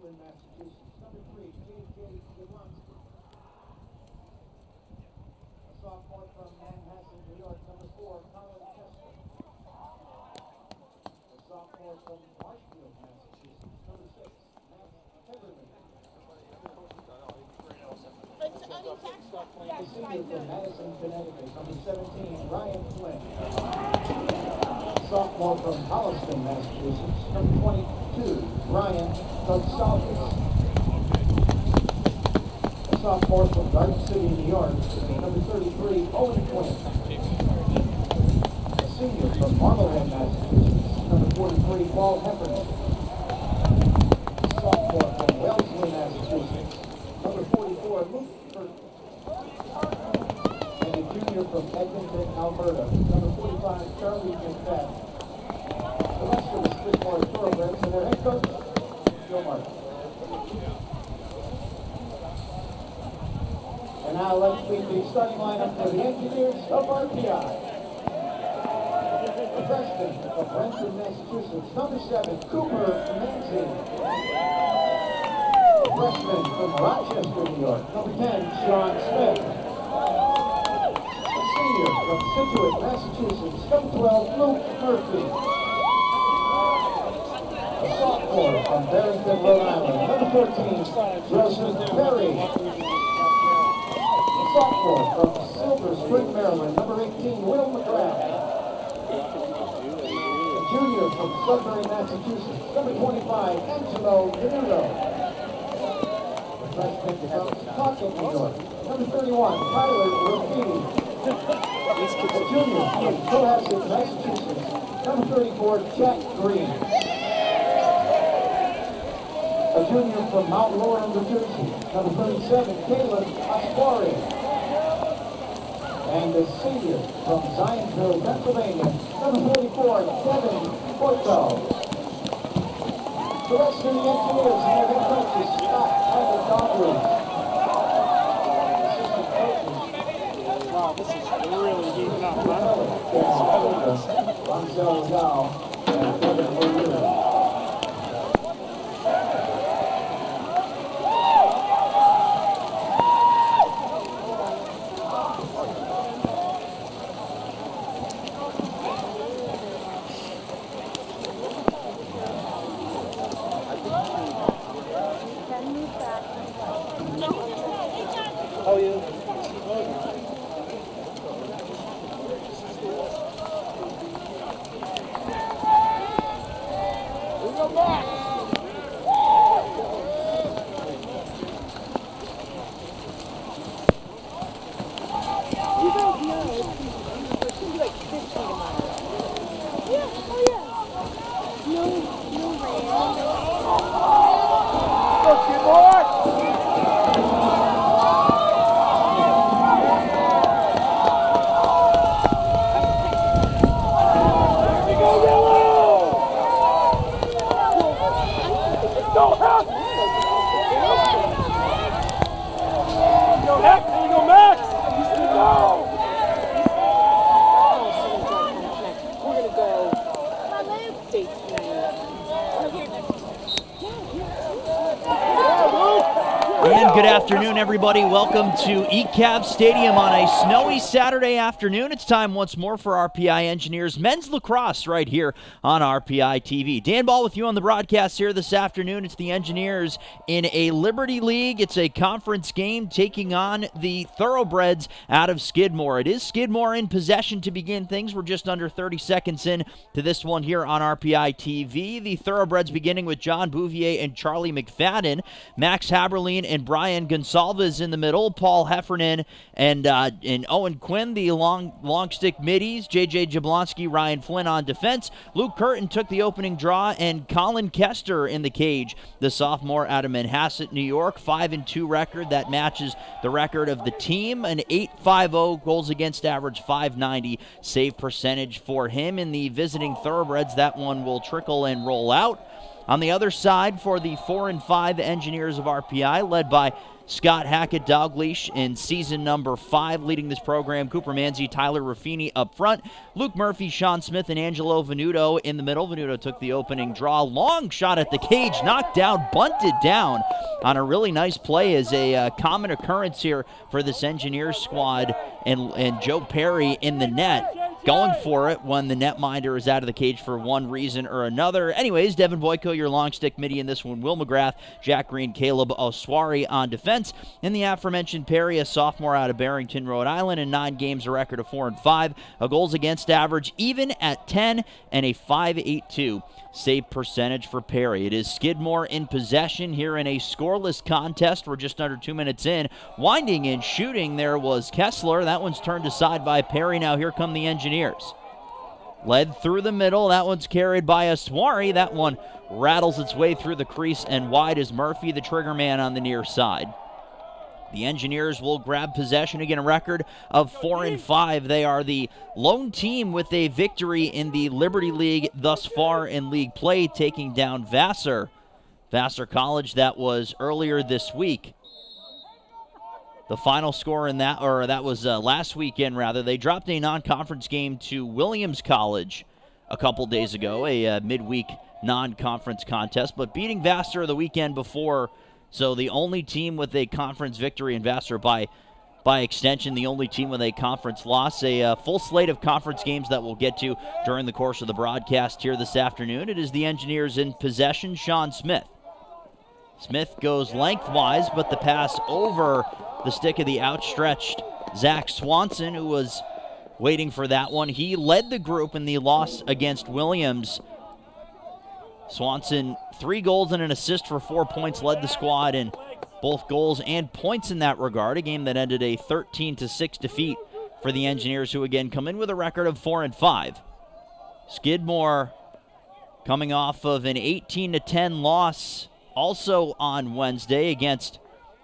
Western, Massachusetts. Number 3, J.J. Jablonski. A sophomore from Manhasset, New York. Number 4, Colin Kester. A sophomore from Marshfield, Massachusetts. Number 6, Matt Heatherman. A senior from Madison, Connecticut. Number 17, Ryan Flynn. Sophomore from Holliston, Massachusetts. Number 22, Ryan Gonsalves. A sophomore from Garden City, New York. Number 33, Owen Quinn. A senior from Marblehead, Massachusetts. Number 43, Paul Heffernan. A sophomore from Wellesley, Massachusetts. Number 44, Luke Burton. And a junior from Edmonton, Alberta. Number 45, Charlie McFadden. The rest of the Skidmore Thoroughbreds and their head coach, Joe Martin. And now let's meet the starting lineup for the Engineers of RPI. The freshman of Renton, Massachusetts, number 7, Cooper Manzi. The freshman from Rochester, New York, number 10, Sean Smith. A senior from Situate, Massachusetts, number 12, Luke Murphy. A sophomore from Barrington, Rhode Island, number 14, Joseph Perry. A sophomore from Silver Spring, Maryland, number 18, Will McGrath. A junior from Sudbury, Massachusetts, number 25, Angelo Venuto. A freshman from Pawtucket, New York, number 31, Tyler Rafini. A junior from Cohasset, Massachusetts, number 34, Jack Green. A junior from Mount Laurel, New Jersey, number 37, Caleb Asquari. And a senior from Zionsville, Pennsylvania, number 44, Kevin Boyko. The rest of the Engineers and their head coaches, Scott Abbott-Dodgery. Assistant coaches. Wow, this is really heating up, man. Ronzel Zhao and Kevin O'Leary. Oh, yeah. We go back. You guys know it's going to be like 15 tomorrow. Yeah, oh yeah. No rain. Go, Skidmore! And good afternoon, everybody. Welcome to ECAV Stadium on a snowy Saturday afternoon. It's time once more for RPI Engineers Men's Lacrosse right here on RPI TV. Dan Ball with you on the broadcast here this afternoon. It's the Engineers in a Liberty League. It's a conference game taking on the Thoroughbreds out of Skidmore. It is Skidmore in possession to begin things. We're just under 30 seconds in to this one here on RPI TV. The Thoroughbreds beginning with John Bouvier and Charlie McFadden, Max Haberlein and Brian Gonsalves in the middle, Paul Heffernan and Owen Quinn, the long stick middies, J.J. Jablonski, Ryan Flynn on defense. Luke Curtin took the opening draw, and Colin Kester in the cage, the sophomore out of Manhasset, New York, 5-2 record. That matches the record of the team, an 8.50 goals against average, 590 save percentage for him. In the visiting Thoroughbreds, that one will trickle and roll out. On the other side, for the 4-5 Engineers of RPI, led by Scott Hackett Dalgleish in season number 5, leading this program. Cooper Manzi, Tyler Raffini up front. Luke Murphy, Sean Smith, and Angelo Venuto in the middle. Venuto took the opening draw. Long shot at the cage, knocked down, bunted down on a really nice play. Is a common occurrence here for this Engineers squad, and Joe Perry in the net, going for it when the netminder is out of the cage for one reason or another. Anyways, Devin Boyko, your long stick midi in this one. Will McGrath, Jack Green, Caleb Oswari on defense. In the aforementioned Perry, a sophomore out of Barrington, Rhode Island, in 9 games, a record of 4-5, a goals against average even at 10, and a .582 save percentage for Perry. It is Skidmore in possession here in a scoreless contest. We're just under 2 minutes in. Winding and shooting there was Kessler. That one's turned aside by Perry. Now here come the Engineers. Led through the middle. That one's carried by Aswari. That one rattles its way through the crease and wide is Murphy, the trigger man on the near side. The Engineers will grab possession. Again, a record of 4-5. They are the lone team with a victory in the Liberty League thus far in league play, taking down Vassar College. That was earlier this week. The final score in that, or that was last weekend rather. They dropped a non-conference game to Williams College a couple days ago, a midweek non-conference contest, but beating Vassar the weekend before. So the only team with a conference victory in Vassar, by extension, the only team with a conference loss. A full slate of conference games that we'll get to during the course of the broadcast here this afternoon. It is the Engineers in possession. Sean Smith. Smith goes lengthwise, but the pass over the stick of the outstretched Zach Swanson, who was waiting for that one. He led the group in the loss against Williams. Swanson, 3 goals and an assist for 4 points, led the squad in both goals and points in that regard. A game that ended a 13-6 defeat for the Engineers, who again come in with a record of 4-5. Skidmore coming off of an 18-10 loss also on Wednesday against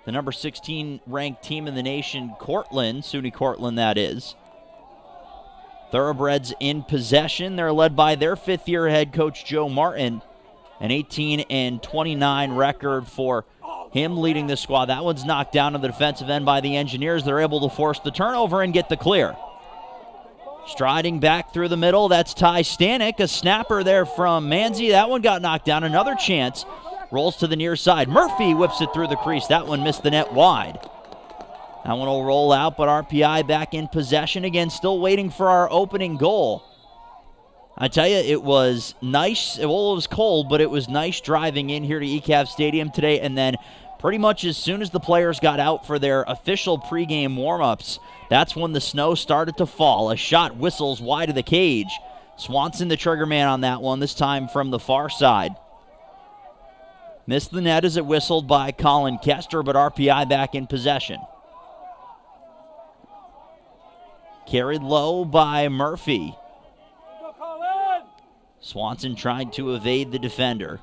the number 16 ranked team in the nation, Cortland, SUNY Cortland that is. Thoroughbreds in possession. They're led by their 5th-year head coach, Joe Martin. An 18-29 record for him leading the squad. That one's knocked down to the defensive end by the Engineers. They're able to force the turnover and get the clear. Striding back through the middle, that's Ty Stanek. A snapper there from Manzi. That one got knocked down. Another chance. Rolls to the near side. Murphy whips it through the crease. That one missed the net wide. That one will roll out, but RPI back in possession again, still waiting for our opening goal. I tell you, it was nice. Well, it was cold, but it was nice driving in here to ECAV Stadium today, and then pretty much as soon as the players got out for their official pregame warm-ups, that's when the snow started to fall. A shot whistles wide of the cage. Swanson, the trigger man on that one, this time from the far side. Missed the net as it whistled by Colin Kester, but RPI back in possession. Carried low by Murphy. Swanson tried to evade the defender.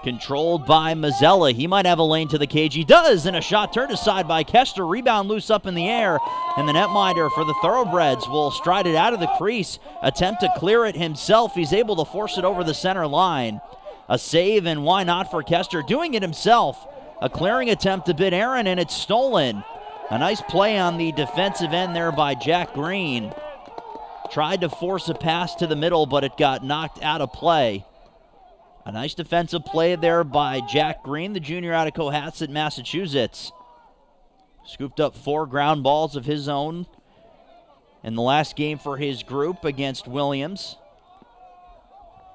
Controlled by Mazzella. He might have a lane to the cage. He does, and a shot turned aside by Kester. Rebound loose up in the air, and the netminder for the Thoroughbreds will stride it out of the crease, attempt to clear it himself. He's able to force it over the center line. A save, and why not for Kester? Doing it himself. A clearing attempt a bit errant, and it's stolen. A nice play on the defensive end there by Jack Green. Tried to force a pass to the middle, but it got knocked out of play. A nice defensive play there by Jack Green, the junior out of Cohasset, Massachusetts. Scooped up 4 ground balls of his own in the last game for his group against Williams.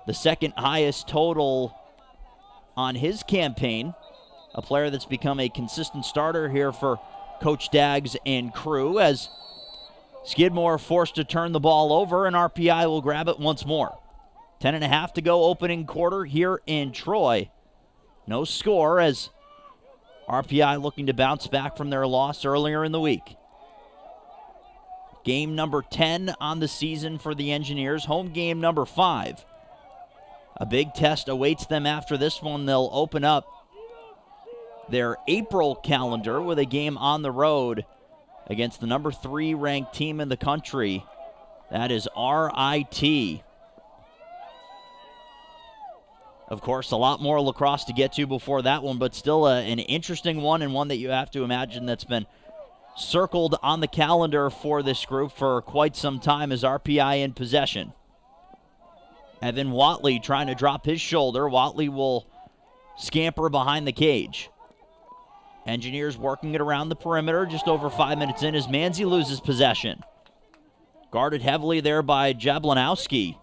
The second highest total on his campaign. A player that's become a consistent starter here for Coach Daggs and crew, as Skidmore forced to turn the ball over, and RPI will grab it once more. 10:30 to go opening quarter here in Troy. No score as RPI looking to bounce back from their loss earlier in the week. Game number 10 on the season for the Engineers. Home game number 5. A big test awaits them after this one. They'll open up their April calendar with a game on the road against the number 3 ranked team in the country. That is RIT. Of course, a lot more lacrosse to get to before that one, but still an interesting one, and one that you have to imagine that's been circled on the calendar for this group for quite some time as RPI in possession. Evan Watley trying to drop his shoulder. Watley will scamper behind the cage. Engineers working it around the perimeter, just over 5 minutes in as Manzi loses possession. Guarded heavily there by Jablanowski.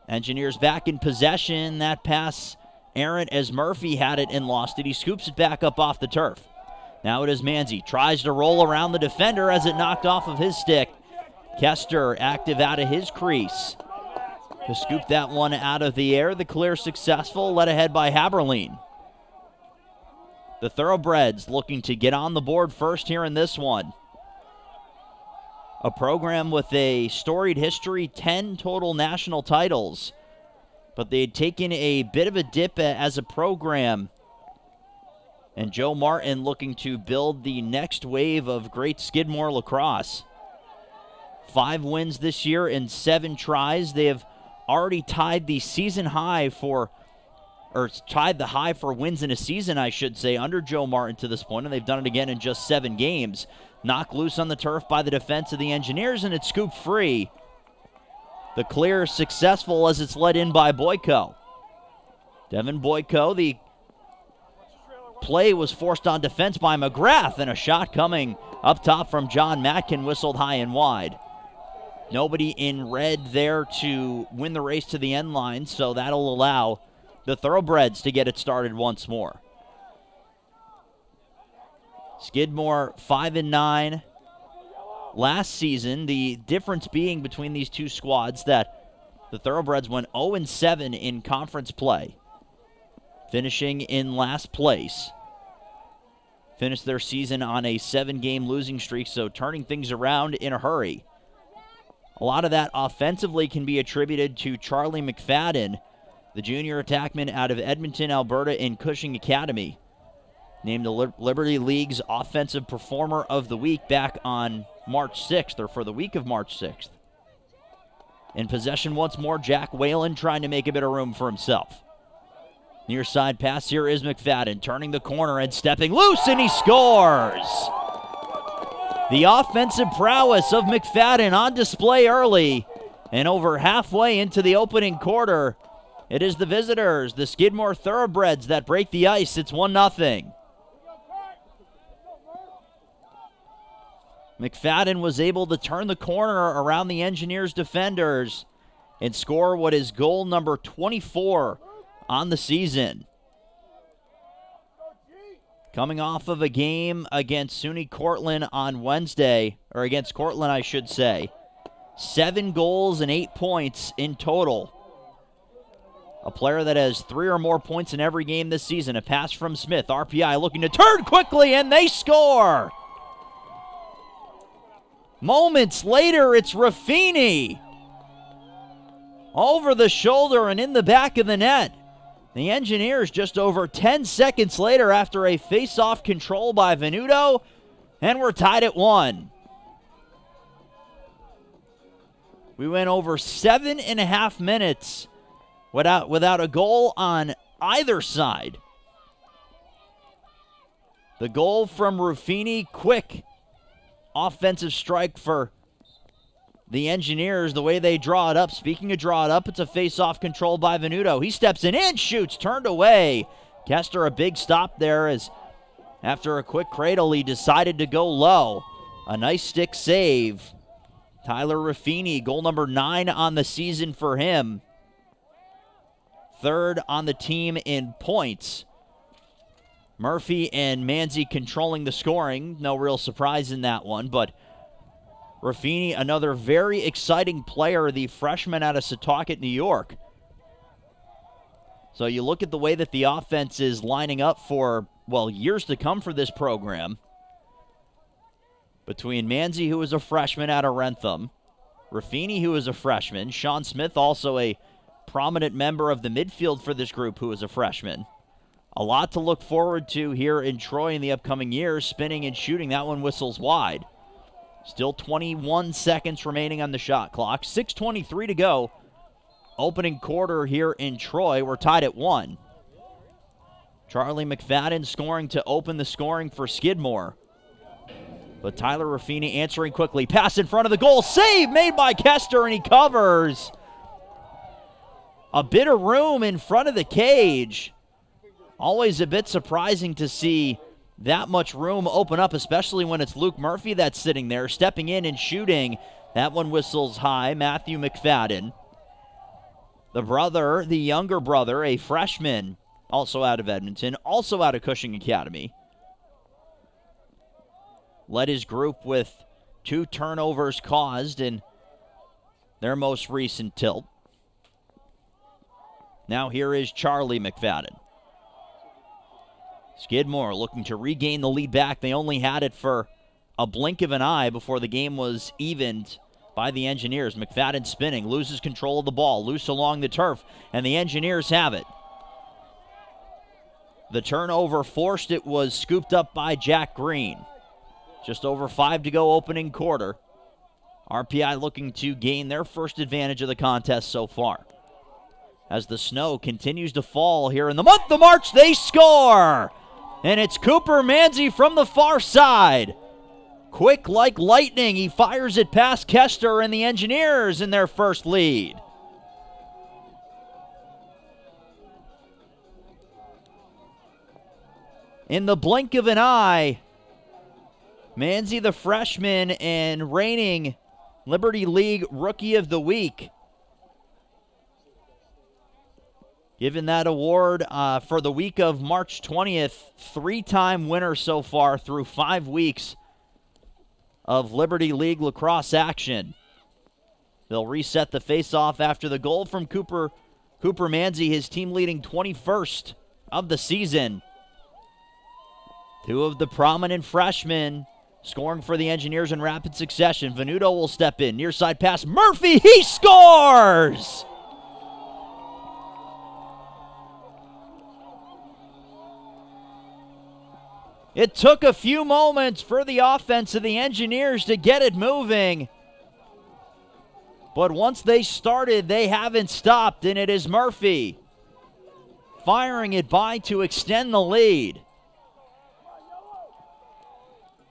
Engineers back in possession. That pass errant as Murphy had it and lost it. He scoops it back up off the turf. Now it is Manzi. Tries to roll around the defender as it knocked off of his stick. Kester active out of his crease to scoop that one out of the air. The clear successful, led ahead by Haberlein. The Thoroughbreds looking to get on the board first here in this one. A program with a storied history, 10 total national titles. But they had taken a bit of a dip as a program. And Joe Martin looking to build the next wave of great Skidmore lacrosse. 5 wins this year in 7 tries. They have already tied the season high for, or tied the high for wins in a season, I should say, under Joe Martin to this point, and they've done it again in just 7 games. Knocked loose on the turf by the defense of the Engineers, and it's scooped free. The clear successful as it's led in by Boyko. Devin Boyko, the play was forced on defense by McGrath, and a shot coming up top from John Matkin, whistled high and wide. Nobody in red there to win the race to the end line, so that'll allow the Thoroughbreds to get it started once more. Skidmore 5-9 last season. The difference being between these two squads that the Thoroughbreds went 0-7 in conference play, finishing in last place. Finished their season on a 7-game losing streak, so turning things around in a hurry. A lot of that offensively can be attributed to Charlie McFadden, the junior attackman out of Edmonton, Alberta in Cushing Academy. Named the Liberty League's Offensive Performer of the Week back on March 6th, or for the week of March 6th. In possession once more, Jack Whalen trying to make a bit of room for himself. Near side pass here is McFadden, turning the corner and stepping loose, and he scores! The offensive prowess of McFadden on display early, and over halfway into the opening quarter, it is the visitors, the Skidmore Thoroughbreds, that break the ice. It's 1-0. McFadden was able to turn the corner around the Engineers defenders and score what is goal number 24 on the season. Coming off of a game against SUNY Cortland on Wednesday, or against Cortland, I should say. 7 goals and 8 points in total. A player that has 3 or more points in every game this season. A pass from Smith. RPI looking to turn quickly, and they score! Moments later, it's Raffini. Over the shoulder and in the back of the net. The Engineers just over 10 seconds later after a face-off control by Venuto, and we're tied at 1. We went over 7.5 minutes without a goal on either side. The goal from Ruffini, quick offensive strike for the Engineers, the way they draw it up. Speaking of draw it up, it's a face-off control by Venuto. He steps in and shoots, turned away. Kester a big stop there as after a quick cradle, he decided to go low. A nice stick save. Tyler Ruffini, goal number 9 on the season for him. 3rd on the team in points. Murphy and Manzi controlling the scoring. No real surprise in that one, but Ruffini, another very exciting player, the freshman out of Setauket, New York. So you look at the way that the offense is lining up for, well, years to come for this program. Between Manzi, who is a freshman out of Rentham, Ruffini, who is a freshman, Sean Smith, also a prominent member of the midfield for this group, who is a freshman. A lot to look forward to here in Troy in the upcoming years. Spinning and shooting, that one whistles wide. Still 21 seconds remaining on the shot clock. 6:23 to go opening quarter here in Troy. We're tied at 1. Charlie McFadden scoring to open the scoring for Skidmore. But Tyler Ruffini answering quickly. Pass in front of the goal. Save made by Kester, and he covers. A bit of room in front of the cage. Always a bit surprising to see that much room open up, especially when it's Luke Murphy that's sitting there, stepping in and shooting. That one whistles high. Matthew McFadden. The younger brother, a freshman, also out of Edmonton, also out of Cushing Academy. Led his group with 2 turnovers caused in their most recent tilt. Now here is Charlie McFadden. Skidmore looking to regain the lead back. They only had it for a blink of an eye before the game was evened by the Engineers. McFadden spinning, loses control of the ball, loose along the turf, and the Engineers have it. The turnover forced. It was scooped up by Jack Green. Just over 5 to go opening quarter. RPI looking to gain their first advantage of the contest so far. As the snow continues to fall here in the month of March, they score! And it's Cooper Manzi from the far side. Quick like lightning, he fires it past Kester, and the Engineers in their first lead. In the blink of an eye, Manzi, the freshman and reigning Liberty League Rookie of the Week, given that award for the week of March 20th, 3-time winner so far through 5 weeks of Liberty League lacrosse action. They'll reset the face-off after the goal from Cooper Manzi, his team leading 21st of the season. 2 of the prominent freshmen scoring for the Engineers in rapid succession. Venuto will step in. Near side pass. Murphy, he scores! It took a few moments for the offense of the Engineers to get it moving. But once they started, they haven't stopped, and it is Murphy firing it by to extend the lead.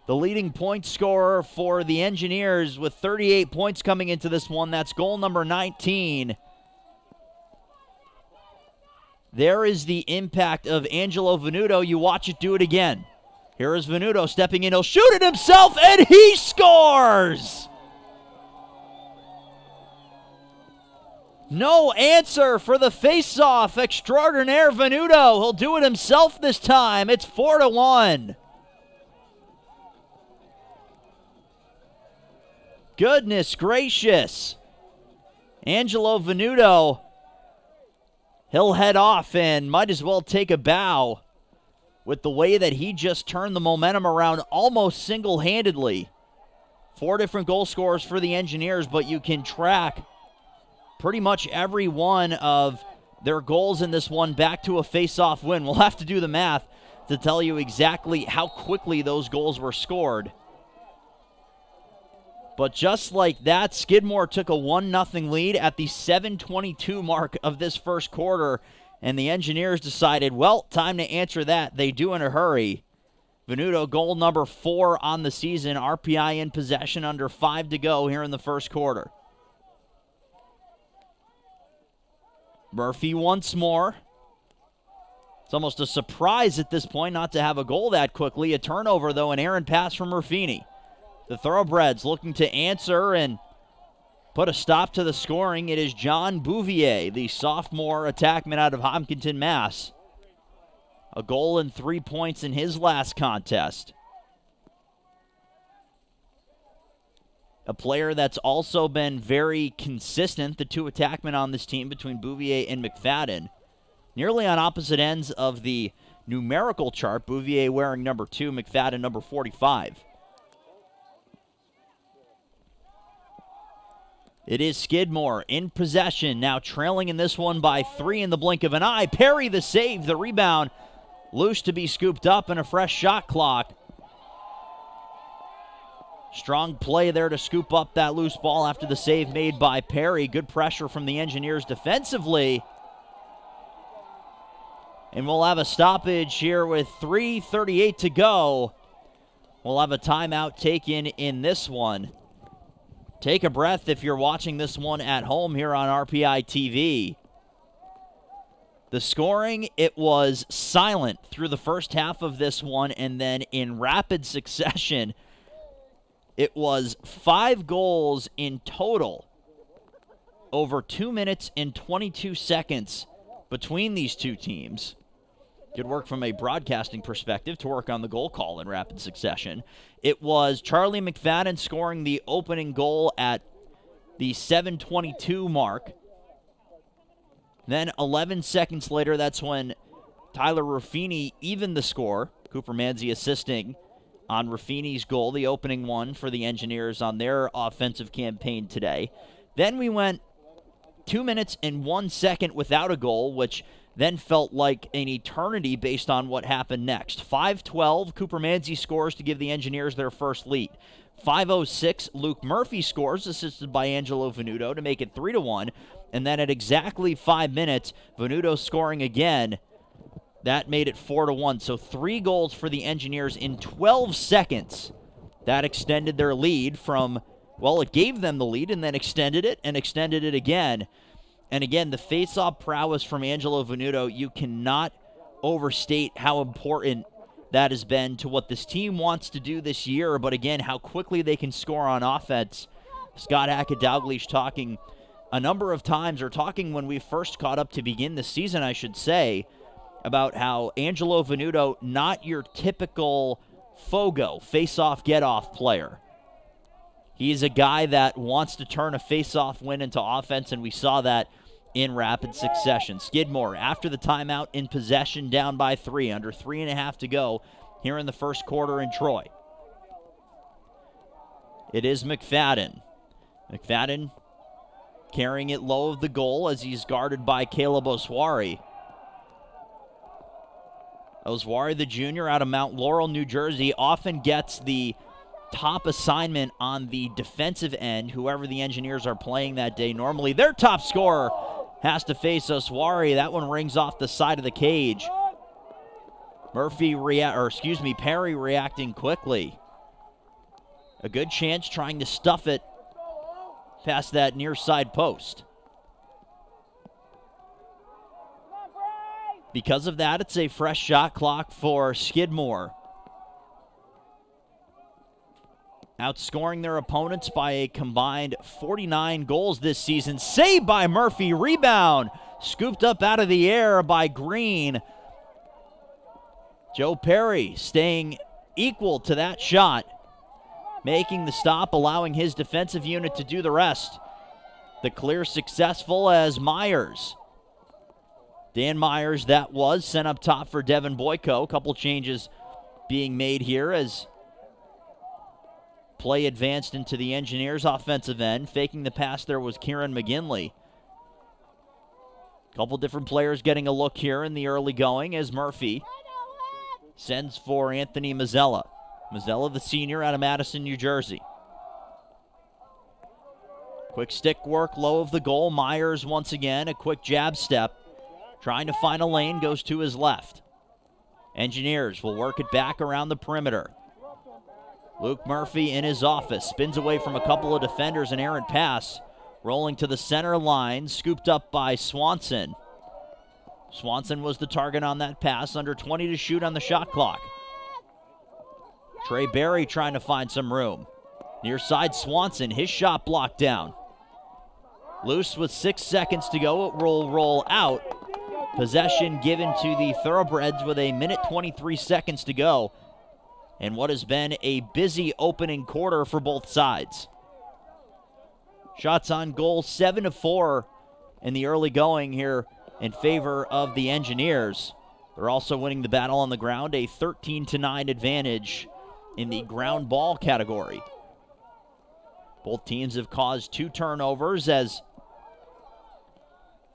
The leading point scorer for the Engineers with 38 points coming into this one. That's goal number 19. There is the impact of Angelo Venuto. You watch it do it again. Here is Venuto stepping in. He'll shoot it himself, and he scores! No answer for the face-off extraordinaire Venuto. He'll do it himself this time. It's 4-1. Goodness gracious. Angelo Venuto, he'll head off and might as well take a bow with the way that he just turned the momentum around almost single-handedly. 4 different goal scorers for the Engineers, but you can track pretty much every one of their goals in this one back to a face-off win. We'll have to do the math to tell you exactly how quickly those goals were scored. But just like that, Skidmore took a 1-0 lead at the 7:22 mark of this first quarter, and the Engineers decided, well, time to answer that. They do in a hurry. Venuto, goal number 4 on the season. RPI in possession, under 5 to go here in the first quarter. Murphy once more. It's almost a surprise at this point not to have a goal that quickly. A turnover, though, an errant pass from Ruffini. The Thoroughbreds looking to answer and put a stop to the scoring. It is John Bouvier, the sophomore attackman out of Hopkinton, Mass. A goal and 3 points in his last contest. A player that's also been very consistent, the 2 attackmen on this team between Bouvier and McFadden. Nearly on opposite ends of the numerical chart, Bouvier wearing number 2, McFadden number 45. It is Skidmore in possession, now trailing in this one by 3 in the blink of an eye. Perry the save, the rebound, loose to be scooped up, and a fresh shot clock. Strong play there to scoop up that loose ball after the save made by Perry. Good pressure from the Engineers defensively. And we'll have a stoppage here with 3:38 to go. We'll have a timeout taken in this one. Take a breath if you're watching this one at home here on RPI TV. The scoring, it was silent through the first half of this one, and then in rapid succession, it was 5 goals in total over 2 minutes and 22 seconds between these two teams. Good work from a broadcasting perspective to work on the goal call in rapid succession. It was Charlie McFadden scoring the opening goal at the 7:22 mark. Then 11 seconds later, that's when Tyler Ruffini evened the score. Cooper Manzi assisting on Ruffini's goal, the opening one for the Engineers on their offensive campaign today. Then we went 2 minutes and 1 second without a goal, which then felt like an eternity based on what happened next. 5:12, Cooper Manzi scores to give the Engineers their first lead. 5:06, Luke Murphy scores, assisted by Angelo Venuto, to make it 3-1. And then at exactly 5 minutes, Venuto scoring again. That made it 4-1. So 3 goals for the Engineers in 12 seconds. That extended their lead from, well, it gave them the lead and then extended it and extended it again. And again, the face-off prowess from Angelo Venuto, you cannot overstate how important that has been to what this team wants to do this year. But again, how quickly they can score on offense. Scott Hackett-Dalglish talking a number of times, or talking when we first caught up to begin the season, I should say, about how Angelo Venuto, not your typical Fogo, face-off, get-off player. He is a guy that wants to turn a face-off win into offense, and we saw that in rapid succession. Skidmore, after the timeout, in possession, down by 3, under 3.5 to go here in the first quarter in Troy. It is McFadden. McFadden carrying it low of the goal as he's guarded by Caleb Oswari. Oswari, the junior out of Mount Laurel, New Jersey, often gets the top assignment on the defensive end, whoever the Engineers are playing that day. Normally, their top scorer has to face Oswari. That one rings off the side of the cage. Perry reacting quickly. A good chance trying to stuff it past that near side post. Because of that, it's a fresh shot clock for Skidmore. Outscoring their opponents by a combined 49 goals this season. Saved by Murphy. Rebound. Scooped up out of the air by Green. Joe Perry staying equal to that shot. Making the stop, allowing his defensive unit to do the rest. The clear successful as Myers. Dan Myers, that was, sent up top for Devin Boyko. A couple changes being made here as play advanced into the Engineers' offensive end. Faking the pass there was Kieran McGinley. A couple different players getting a look here in the early going as Murphy sends for Anthony Mazzella. Mazzella, the senior out of Madison, New Jersey. Quick stick work low of the goal. Myers once again, a quick jab step. Trying to find a lane, goes to his left. Engineers will work it back around the perimeter. Luke Murphy in his office, spins away from a couple of defenders, an errant pass. Rolling to the center line, scooped up by Swanson. Swanson was the target on that pass, under 20 to shoot on the shot clock. Trey Berry trying to find some room. Near side Swanson, his shot blocked down. Loose with 6 seconds to go, it will roll out. Possession given to the Thoroughbreds with 1:23 seconds to go. And what has been a busy opening quarter for both sides. Shots on goal, 7-4 in the early going here in favor of the Engineers. They're also winning the battle on the ground, a 13-9 advantage in the ground ball category. Both teams have caused 2 turnovers as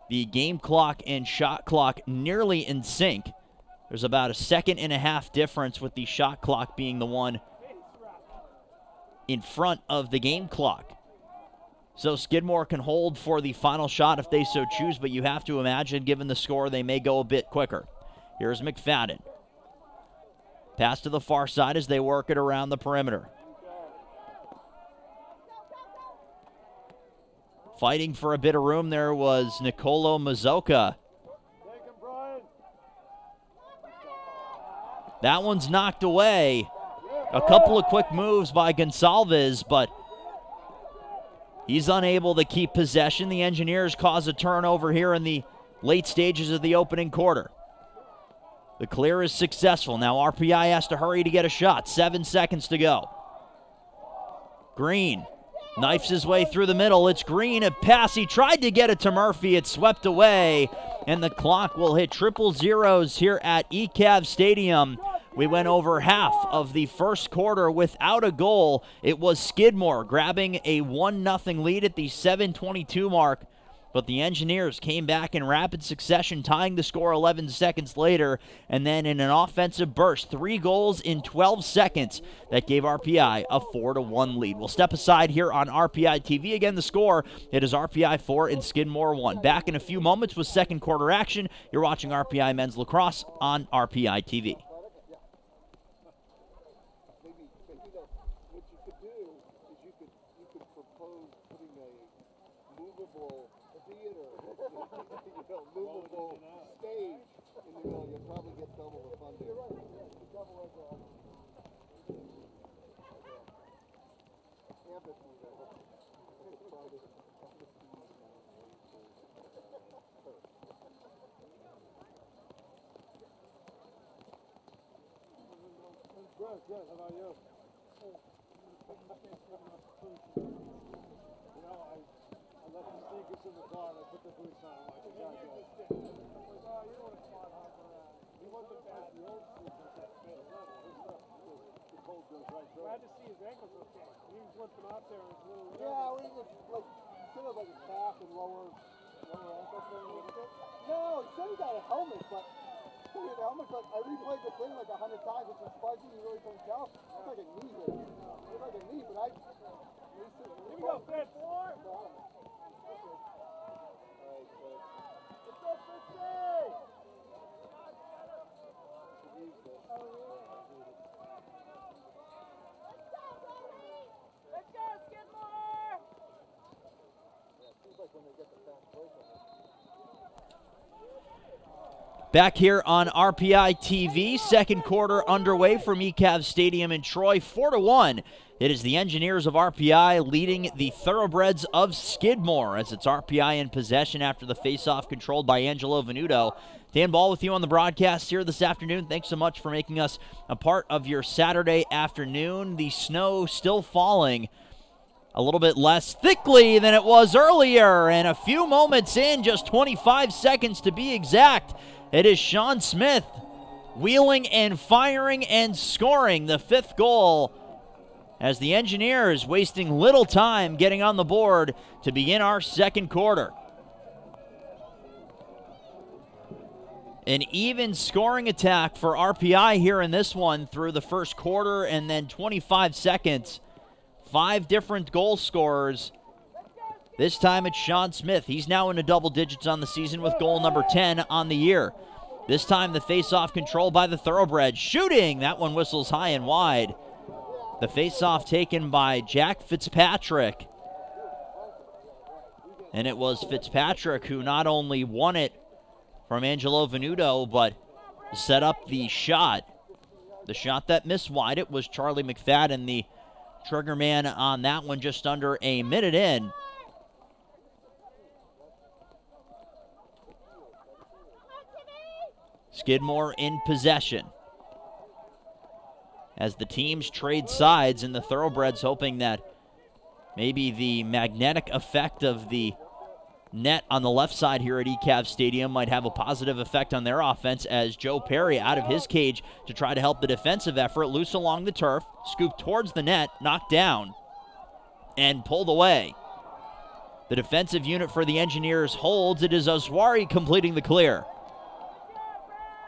the game clock and shot clock nearly in sync. There's about a 1.5 seconds difference, with the shot clock being the one in front of the game clock. So Skidmore can hold for the final shot if they so choose, but you have to imagine, given the score, they may go a bit quicker. Here's McFadden. Pass to the far side as they work it around the perimeter. Fighting for a bit of room there was Nicolo Mazzoka. That one's knocked away. A couple of quick moves by Gonsalves, but he's unable to keep possession. The Engineers cause a turnover here in the late stages of the opening quarter. The clear is successful. Now RPI has to hurry to get a shot. 7 seconds to go. Green knifes his way through the middle. It's Green, a pass. He tried to get it to Murphy. It's swept away, and the clock will hit triple zeros here at ECAV Stadium. We went over half of the first quarter without a goal. It was Skidmore grabbing a 1-0 lead at the 7:22 mark, but the Engineers came back in rapid succession, tying the score 11 seconds later, and then in an offensive burst, 3 goals in 12 seconds that gave RPI a 4-1 lead. We'll step aside here on RPI TV. Again, the score, it is RPI 4 and Skidmore 1. Back in a few moments with second quarter action. You're watching RPI Men's Lacrosse on RPI TV. Movable stage in the middle, you'll probably get double the funding. You're right. Good. How about you? I left the sneakers in the car and I put the boots on. I'm like, God, he wasn't bad. The old sneakers that fit. The cold goes right through. Glad to see his ankles okay. He was limping out there. Yeah, we just like sort of like his calf and lower ankle thing. No, he said he got a helmet, but I replayed the thing like 100 times. It's just fuzzy. You really couldn't tell. It's like a knee hit. It's like a knee, but here we go, Fitz. Back here on RPI TV, second quarter underway from ECAV Stadium in Troy, 4-1. It is the Engineers of RPI leading the Thoroughbreds of Skidmore as it's RPI in possession after the faceoff controlled by Angelo Venuto. Dan Ball with you on the broadcast here this afternoon. Thanks so much for making us a part of your Saturday afternoon. The snow still falling a little bit less thickly than it was earlier, and a few moments in, just 25 seconds to be exact, it is Sean Smith wheeling and firing and scoring the 5th goal as the Engineers wasting little time getting on the board to begin our second quarter. An even scoring attack for RPI here in this one through the first quarter and then 25 seconds. 5 different goal scorers. This time it's Sean Smith. He's now into double digits on the season with goal number 10 on the year. This time the face-off controlled by the Thoroughbreds. Shooting! That one whistles high and wide. The face-off taken by Jack Fitzpatrick. And it was Fitzpatrick who not only won it from Angelo Venuto, but set up the shot. The shot that missed wide, it was Charlie McFadden, the trigger man on that one, just under a minute in. Skidmore in possession as the teams trade sides, and the Thoroughbreds hoping that maybe the magnetic effect of the net on the left side here at ECAV Stadium might have a positive effect on their offense as Joe Perry out of his cage to try to help the defensive effort. Loose along the turf, scooped towards the net, knocked down, and pulled away. The defensive unit for the Engineers holds. It is Oswari completing the clear.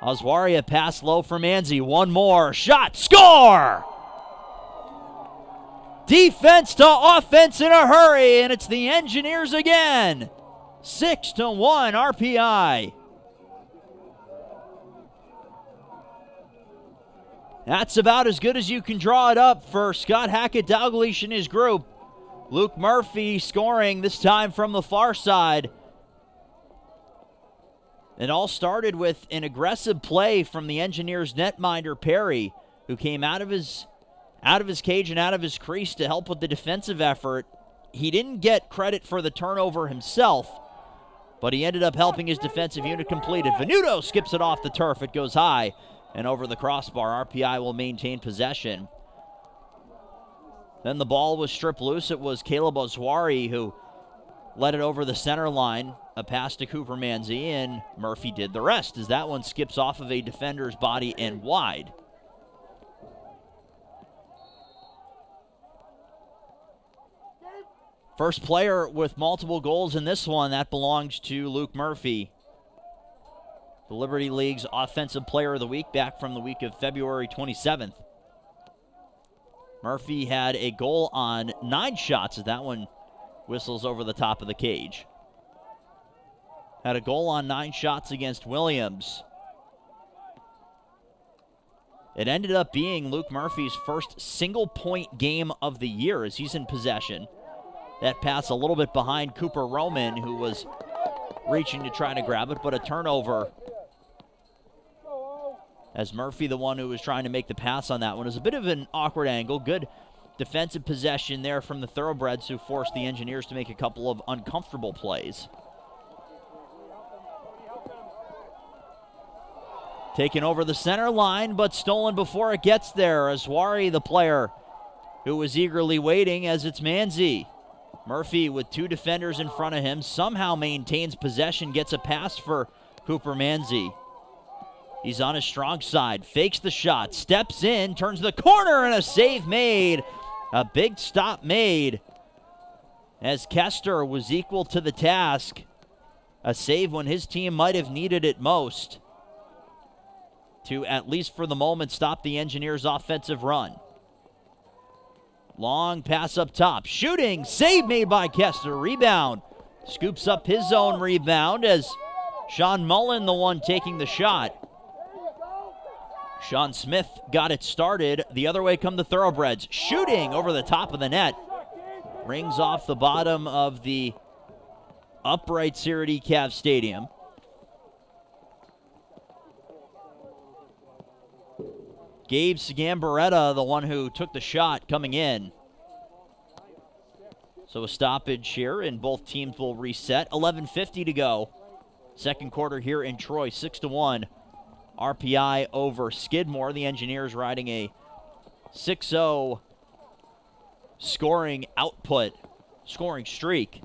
Oswari, a pass low from Manzi. One more. Shot. Score! Defense to offense in a hurry, and it's the Engineers again. 6-1 RPI. That's about as good as you can draw it up for Scott Hackett Dalglish and his group. Luke Murphy scoring, this time from the far side. It all started with an aggressive play from the Engineers netminder Perry, who came out of his cage and out of his crease to help with the defensive effort. He didn't get credit for the turnover himself, but he ended up helping his defensive unit complete it. Venuto skips it off the turf. It goes high and over the crossbar. RPI will maintain possession. Then the ball was stripped loose. It was Caleb Oswari who led it over the center line. A pass to Cooper Manzi, and Murphy did the rest as that one skips off of a defender's body and wide. First player with multiple goals in this one, that belongs to Luke Murphy. The Liberty League's Offensive Player of the Week, back from the week of February 27th. Murphy had a goal on 9 shots as that one whistles over the top of the cage. Had a goal on 9 shots against Williams. It ended up being Luke Murphy's first single-point game of the year as he's in possession. That pass a little bit behind Cooper Roman, who was reaching to try to grab it, but a turnover. As Murphy, the one who was trying to make the pass on that one, is a bit of an awkward angle. Good defensive possession there from the Thoroughbreds, who forced the Engineers to make a couple of uncomfortable plays. Taken over the center line, but stolen before it gets there. Aswari, the player who was eagerly waiting, as it's Manzi. Murphy with 2 defenders in front of him, somehow maintains possession, gets a pass for Cooper Manzi. He's on his strong side, fakes the shot, steps in, turns the corner, and a save made. A big stop made as Kester was equal to the task. A save when his team might have needed it most to, at least for the moment, stop the Engineers' offensive run. Long pass up top. Shooting. Save made by Kester. Rebound. Scoops up his own rebound as Sean Mullen, the one taking the shot. Sean Smith got it started. The other way come the Thoroughbreds. Shooting over the top of the net. Rings off the bottom of the uprights here at ECAV Stadium. Gabe Sagambaretta, the one who took the shot coming in. So a stoppage here, and both teams will reset. 11:50 to go. Second quarter here in Troy, 6-1. RPI over Skidmore. The Engineers riding a 6-0 scoring streak.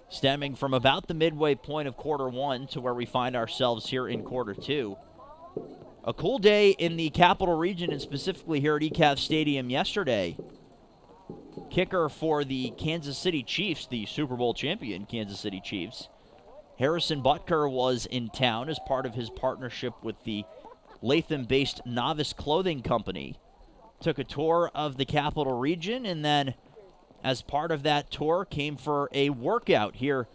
Stemming from about the midway point of quarter 1 to where we find ourselves here in quarter 2. A cool day in the Capital Region, and specifically here at ECAV Stadium yesterday. Kicker for the Kansas City Chiefs, the Super Bowl champion Kansas City Chiefs, Harrison Butker, was in town as part of his partnership with the Latham-based Novice Clothing Company. Took a tour of the Capital Region, and then as part of that tour came for a workout here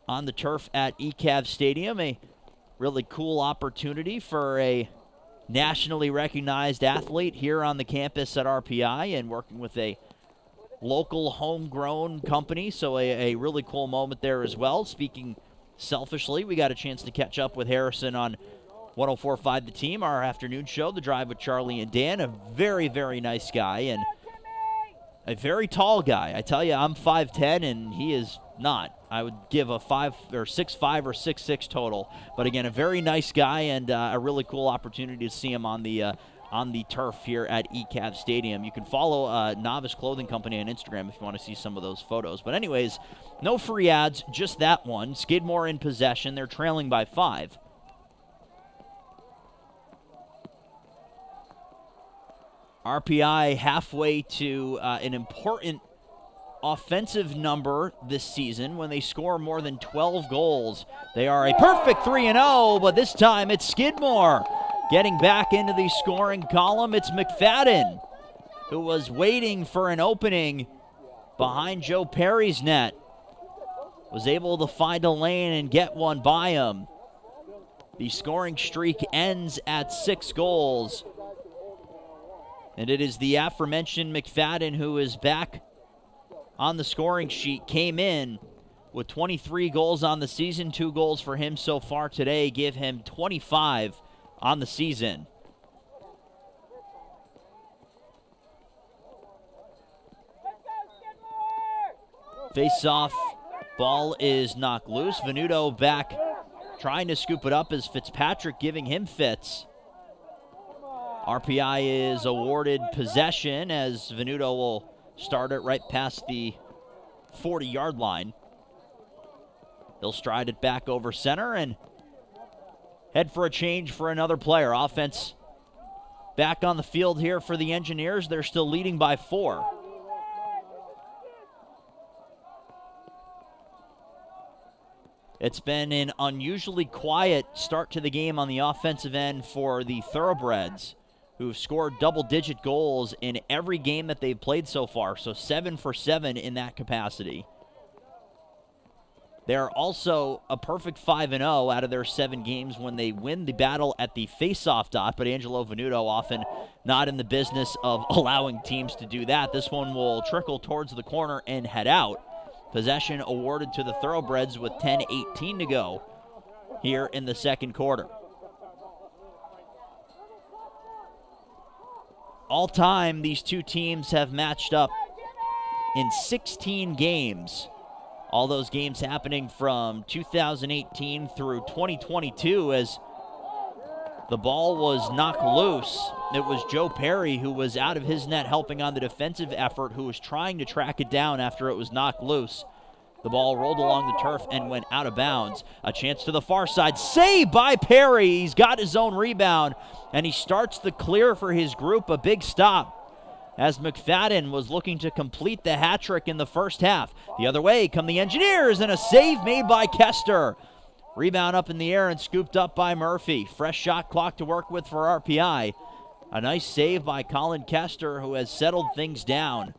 on the turf at ECAV Stadium. A really cool opportunity for a nationally recognized athlete here on the campus at RPI, and working with a local homegrown company, so a really cool moment there as well. Speaking selfishly, we got a chance to catch up with Harrison on 104.5 The Team, our afternoon show, The Drive with Charlie and Dan. A very, very nice guy, and a very tall guy. I tell you, I'm 5'10", and he is not. I would give a 5 or 6'5" or 6'6" total. But again, a very nice guy, and a really cool opportunity to see him on the turf here at ECAV Stadium. You can follow Novice Clothing Company on Instagram if you want to see some of those photos. But anyways, no free ads, just that one. Skidmore in possession. They're trailing by 5. RPI halfway to an important offensive number this season when they score more than 12 goals. They are a perfect 3-0, but this time it's Skidmore getting back into the scoring column. It's McFadden who was waiting for an opening behind Joe Perry's net, was able to find a lane and get one by him. The scoring streak ends at 6 goals. And it is the aforementioned McFadden who is back on the scoring sheet, came in with 23 goals on the season. 2 goals for him so far today give him 25 on the season. Face-off, ball is knocked loose. Venuto back trying to scoop it up as Fitzpatrick giving him fits. RPI is awarded possession as Venuto will start it right past the 40-yard line. He'll stride it back over center and head for a change for another player. Offense back on the field here for the Engineers. They're still leading by 4. It's been an unusually quiet start to the game on the offensive end for the Thoroughbreds, who've scored double-digit goals in every game that they've played so far, so 7 for 7 in that capacity. They're also a perfect 5-0 out of their 7 games when they win the battle at the face-off dot, but Angelo Venuto often not in the business of allowing teams to do that. This one will trickle towards the corner and head out. Possession awarded to the Thoroughbreds with 10:18 to go here in the second quarter. All time, these two teams have matched up in 16 games. All those games happening from 2018 through 2022 as the ball was knocked loose. It was Joe Perry who was out of his net helping on the defensive effort, who was trying to track it down after it was knocked loose. The ball rolled along the turf and went out of bounds. A chance to the far side. Saved by Perry. He's got his own rebound, and he starts the clear for his group. A big stop as McFadden was looking to complete the hat trick in the first half. The other way come the Engineers, and a save made by Kester. Rebound up in the air and scooped up by Murphy. Fresh shot clock to work with for RPI. A nice save by Colin Kester, who has settled things down.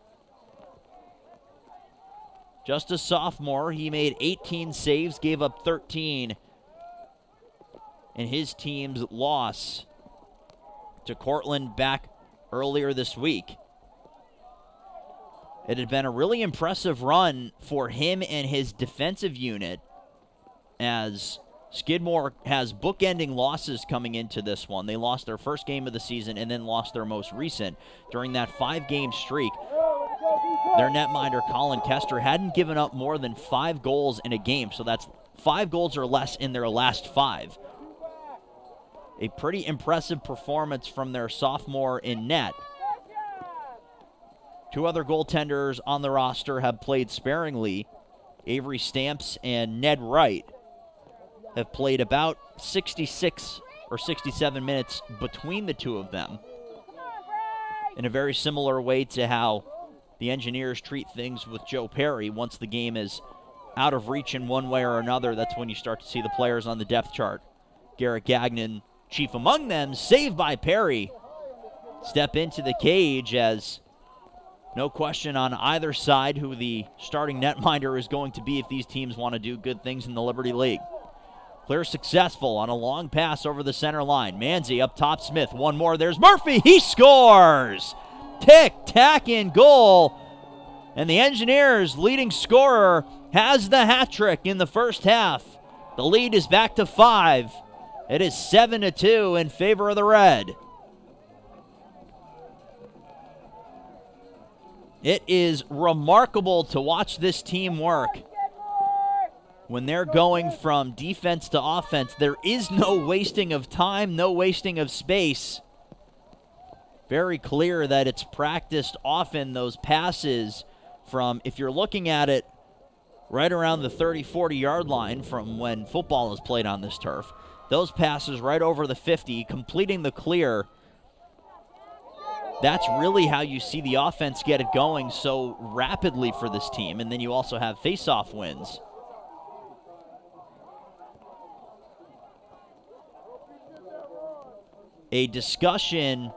Just a sophomore, he made 18 saves, gave up 13 in his team's loss to Cortland back earlier this week. It had been a really impressive run for him and his defensive unit, as Skidmore has bookending losses coming into this one. They lost their first game of the season and then lost their most recent. During that 5-game streak, their netminder Colin Kester hadn't given up more than 5 goals in a game, so that's 5 goals or less in their last 5. A pretty impressive performance from their sophomore in net. 2 other goaltenders on the roster have played sparingly. Avery Stamps and Ned Wright have played about 66 or 67 minutes between the two of them, in a very similar way to how the Engineers treat things with Joe Perry. Once the game is out of reach in one way or another, that's when you start to see the players on the depth chart. Garrett Gagnon, chief among them, saved by Perry. Step into the cage, as no question on either side who the starting netminder is going to be if these teams want to do good things in the Liberty League. Clear successful on a long pass over the center line. Manzi up top, Smith. One more. There's Murphy. He scores. Tick-tack in goal. And the Engineers' leading scorer has the hat trick in the first half. The lead is back to 5. It is 7-2 in favor of the Red. It is remarkable to watch this team work. When they're going from defense to offense, there is no wasting of time, no wasting of space. Very clear that it's practiced often, those passes from, if you're looking at it, right around the 30, 40-yard line from when football is played on this turf. Those passes right over the 50, completing the clear. That's really how you see the offense get it going so rapidly for this team. And then you also have face-off wins. A discussion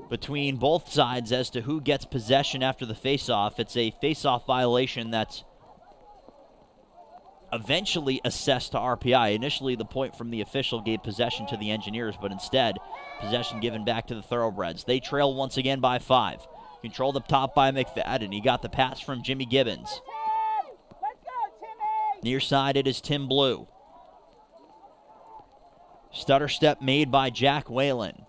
between both sides as to who gets possession after the faceoff. It's a faceoff violation that's eventually assessed to RPI. Initially, the point from the official gave possession to the Engineers, but instead, possession given back to the Thoroughbreds. They trail once again by 5. Controlled up top by McFadden. He got the pass from Jimmy Gibbons. Near side, it is Tim Blue. Stutter step made by Jack Whalen.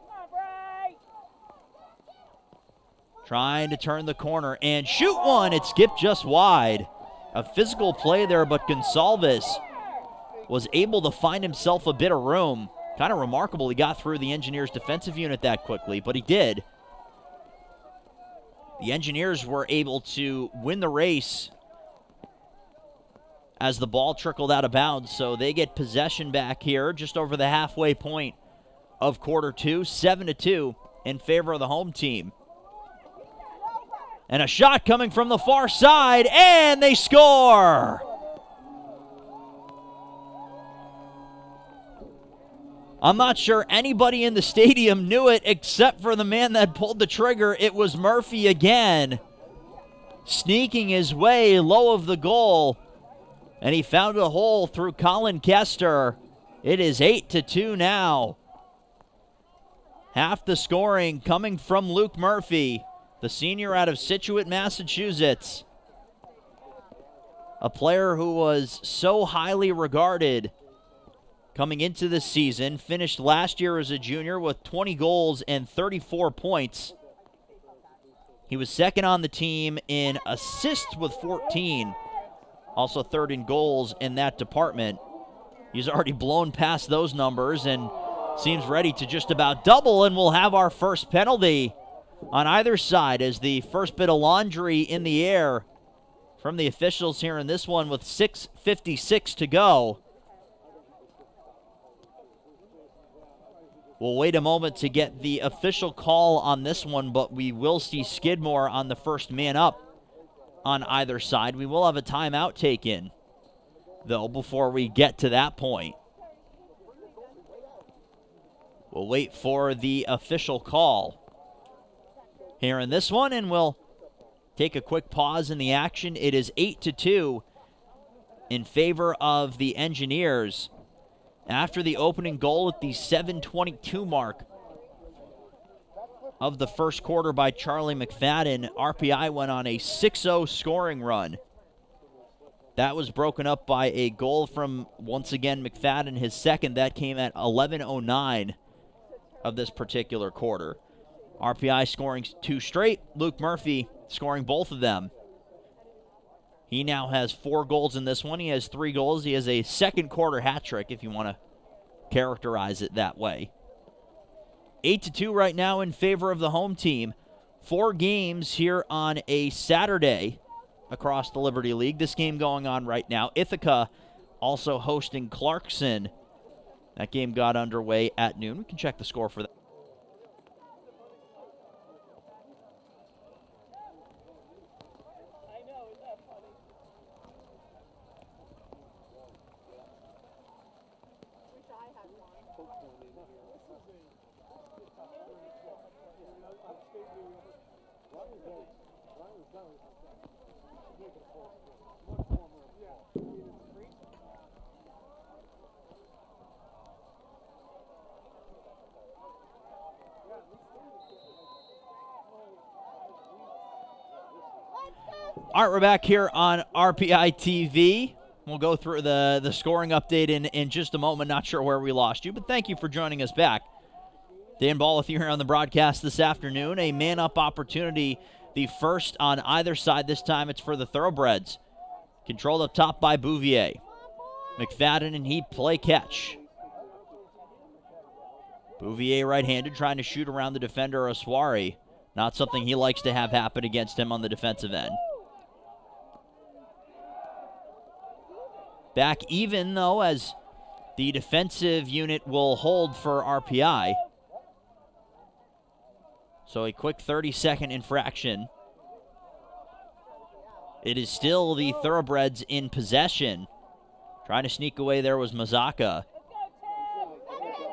Trying to turn the corner and shoot one. It skipped just wide. A physical play there, but Gonsalves was able to find himself a bit of room. Kind of remarkable he got through the Engineers defensive unit that quickly, but he did. The Engineers were able to win the race as the ball trickled out of bounds, so they get possession back here just over the halfway point of quarter 2, 7-2 in favor of the home team. And a shot coming from the far side, and they score! I'm not sure anybody in the stadium knew it except for the man that pulled the trigger. It was Murphy again, sneaking his way low of the goal, and he found a hole through Colin Kester. It is 8-2 now. Half the scoring coming from Luke Murphy, the senior out of Scituate, Massachusetts. A player who was so highly regarded coming into this season, finished last year as a junior with 20 goals and 34 points. He was second on the team in assists with 14, also third in goals in that department. He's already blown past those numbers and seems ready to just about double, and we'll have our first penalty on either side as the first bit of laundry in the air from the officials here in this one with 6:56 to go. We'll wait a moment to get the official call on this one, but we will see Skidmore on the first man up on either side. We will have a timeout taken, though, before we get to that point. We'll wait for the official call here in this one, and we'll take a quick pause in the action. It is 8-2 in favor of the Engineers after the opening goal at the 7:22 mark of the first quarter by Charlie McFadden. RPI went on a 6-0 scoring run. That was broken up by a goal from, once again, McFadden, his second. That came at 11:09 of this particular quarter. RPI scoring 2 straight. Luke Murphy scoring both of them. He now has 4 goals in this one. He has 3 goals. He has a second quarter hat trick, if you want to characterize it that way. 8-2 right now in favor of the home team. 4 games here on a Saturday across the Liberty League. This game going on right now. Ithaca also hosting Clarkson. That game got underway at noon. We can check the score for that. All right, we're back here on RPI TV. We'll go through the scoring update in just a moment. Not sure where we lost you, but thank you for joining us back. Dan Ball with you here on the broadcast this afternoon. A man-up opportunity, the first on either side. This time it's for the Thoroughbreds. Controlled up top by Bouvier. McFadden and he play catch. Bouvier right-handed, trying to shoot around the defender, Aswari. Not something he likes to have happen against him on the defensive end. Back even, though, as the defensive unit will hold for RPI. So a quick 30-second infraction. It is still the Thoroughbreds in possession. Trying to sneak away there was Mazaka.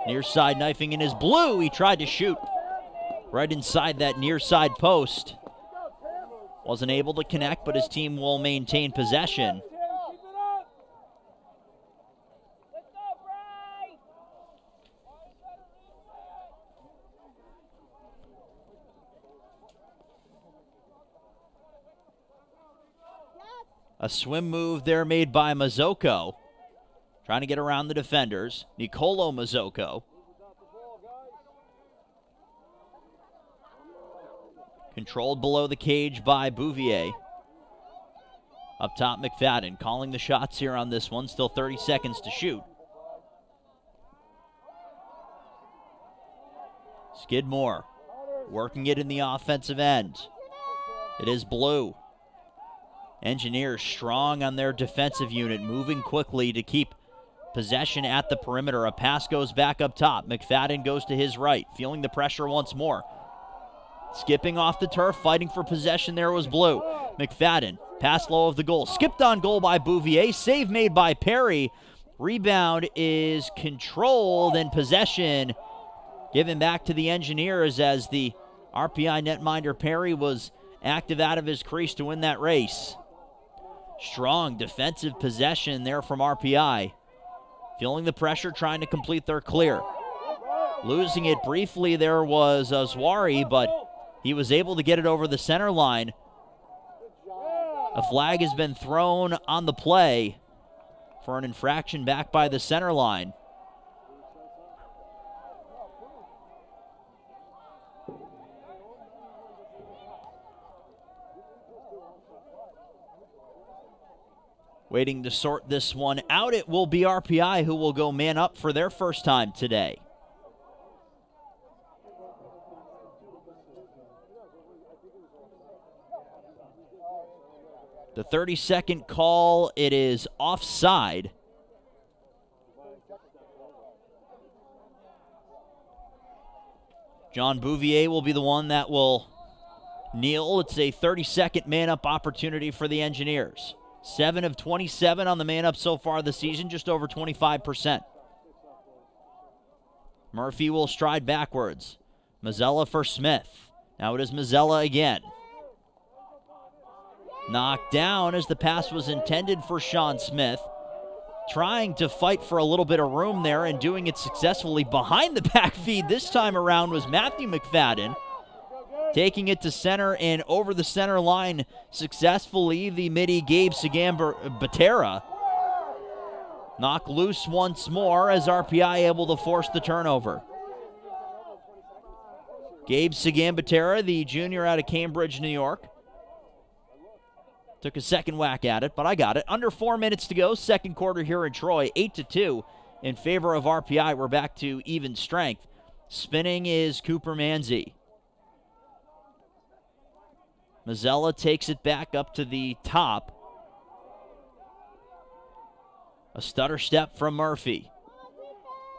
Near side knifing in his blue. He tried to shoot. right inside that near side post. Wasn't able to connect, but his team will maintain possession. A swim move there made by Mazzocco. Trying to get around the defenders. Nicolo Mazzocco. Controlled below the cage by Bouvier. Up top, McFadden calling the shots here on this one. Still 30 seconds to shoot. Skidmore working it in the offensive end. It is Blue. Engineers strong on their defensive unit, moving quickly to keep possession at the perimeter. A pass goes back up top. McFadden goes to his right, feeling the pressure once more. Skipping off the turf, fighting for possession there was Blue. McFadden, pass low of the goal. Skipped on goal by Bouvier. Save made by Perry. Rebound is controlled, and possession given back to the Engineers as the RPI netminder Perry was active out of his crease to win that race. Strong defensive possession there from RPI. Feeling the pressure, trying to complete their clear. Losing it briefly there was Zwari, but he was able to get it over the center line. A flag has been thrown on the play for an infraction back by the center line. Waiting to sort this one out, it will be RPI who will go man up for their first time today. The 30-second call, it is offside. John Bouvier will be the one that will kneel. It's a 30-second man-up opportunity for the Engineers. 7 of 27 on the man-up so far this season, just over 25%. Murphy will stride backwards. Mazzella for Smith. Now it is Mazzella again. Knocked down as the pass was intended for Sean Smith. Trying to fight for a little bit of room there and doing it successfully behind the back feed this time around was Matthew McFadden. Taking it to center and over the center line successfully, the midi Gabe Sagan-Batera. Knock loose once more as RPI able to force the turnover. Gabe Sagan-Batera, the junior out of Cambridge, New York. Took a second whack at it, but I got it. Under 4 minutes to go, second quarter here in Troy, 8-2 in favor of RPI. We're back to even strength. Spinning is Cooper Manzi. Mazzella takes it back up to the top. A stutter step from Murphy.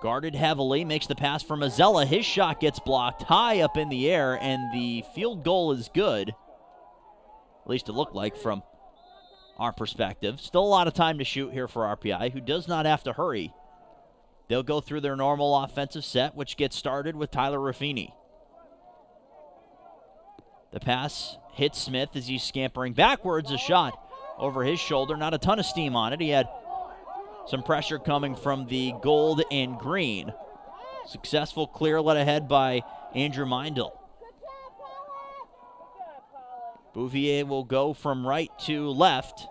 Guarded heavily, makes the pass for Mazzella. His shot gets blocked high up in the air, and the field goal is good. At least it looked like from our perspective. Still a lot of time to shoot here for RPI, who does not have to hurry. They'll go through their normal offensive set, which gets started with Tyler Raffini. The pass hits Smith as he's scampering backwards. A shot over his shoulder. Not a ton of steam on it. He had some pressure coming from the gold and green. Successful clear let ahead by Andrew Mindel. Bouvier will go from right to left.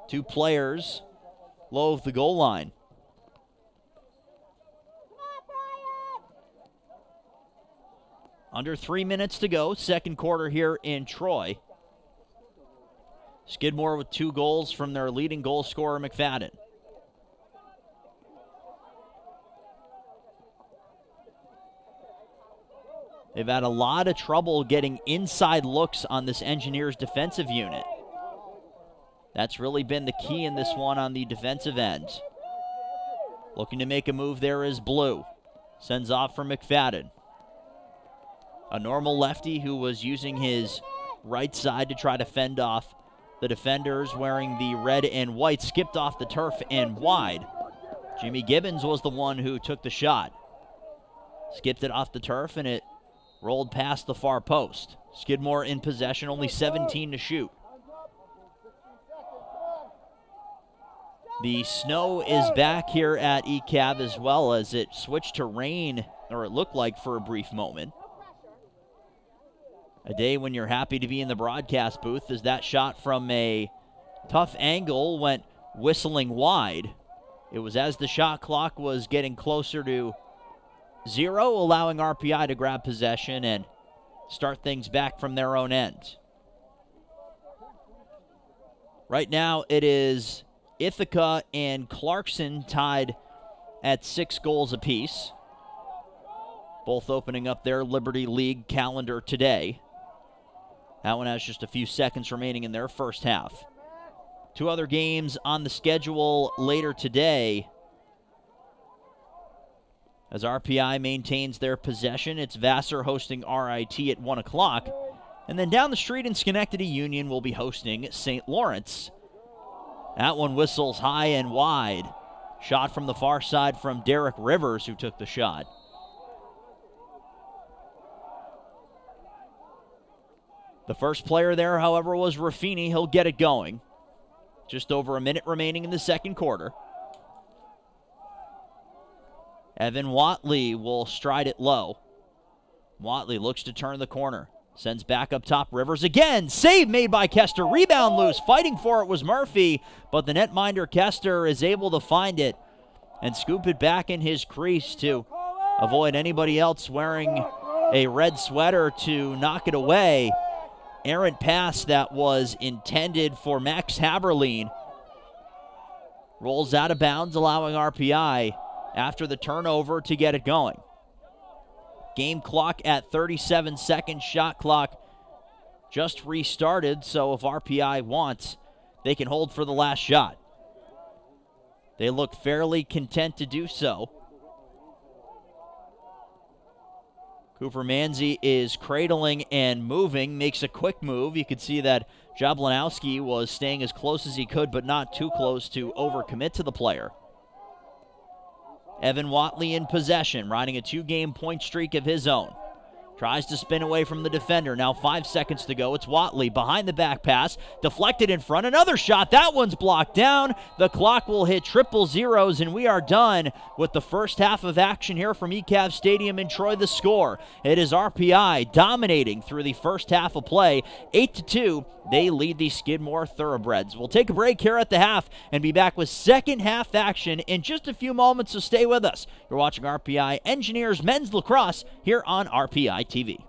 Two players low of the goal line. Under 3 minutes to go, second quarter here in Troy. Skidmore with 2 goals from their leading goal scorer, McFadden. They've had a lot of trouble getting inside looks on this Engineers defensive unit. That's really been the key in this one on the defensive end. Looking to make a move there is Blue. Sends off for McFadden. A normal lefty who was using his right side to try to fend off the defenders wearing the red and white. Skipped off the turf and wide. Jimmy Gibbons was the one who took the shot. Skipped it off the turf and it rolled past the far post. Skidmore in possession, only 17 to shoot. The snow is back here at ECAV as well, as it switched to rain, or it looked like for a brief moment. A day when you're happy to be in the broadcast booth, as that shot from a tough angle went whistling wide. It was as the shot clock was getting closer to 0, allowing RPI to grab possession and start things back from their own end. Right now it is Ithaca and Clarkson tied at 6 goals apiece, both opening up their Liberty League calendar today. That one has just a few seconds remaining in their first half. 2 other games on the schedule later today. As RPI maintains their possession, it's Vassar hosting RIT at 1 o'clock. And then down the street in Schenectady, Union will be hosting St. Lawrence. That one whistles high and wide. Shot from the far side from Derek Rivers, who took the shot. The first player there, however, was Raffini. He'll get it going. Just over a minute remaining in the second quarter. Evan Watley will stride it low. Watley looks to turn the corner. Sends back up top. Rivers again. Save made by Kester. Rebound loose. Fighting for it was Murphy, but the netminder Kester is able to find it and scoop it back in his crease to avoid anybody else wearing a red sweater to knock it away. Errant pass that was intended for Max Haberlein. Rolls out of bounds, allowing RPI after the turnover to get it going. Game clock at 37 seconds. Shot clock just restarted, so if RPI wants, they can hold for the last shot. They look fairly content to do so. Cooper Manzi is cradling and moving, makes a quick move. You could see that Jablanowski was staying as close as he could, but not too close to overcommit to the player. Evan Watley in possession, riding a 2-game point streak of his own. Tries to spin away from the defender. Now 5 seconds to go. It's Watley behind the back pass. Deflected in front. Another shot. That one's blocked down. The clock will hit triple zeros, and we are done with the first half of action here from ECAV Stadium in Troy. The score, it is RPI dominating through the first half of play. 8-2, they lead the Skidmore Thoroughbreds. We'll take a break here at the half and be back with second half action in just a few moments, so stay with us. You're watching RPI Engineers Men's Lacrosse here on RPI TV.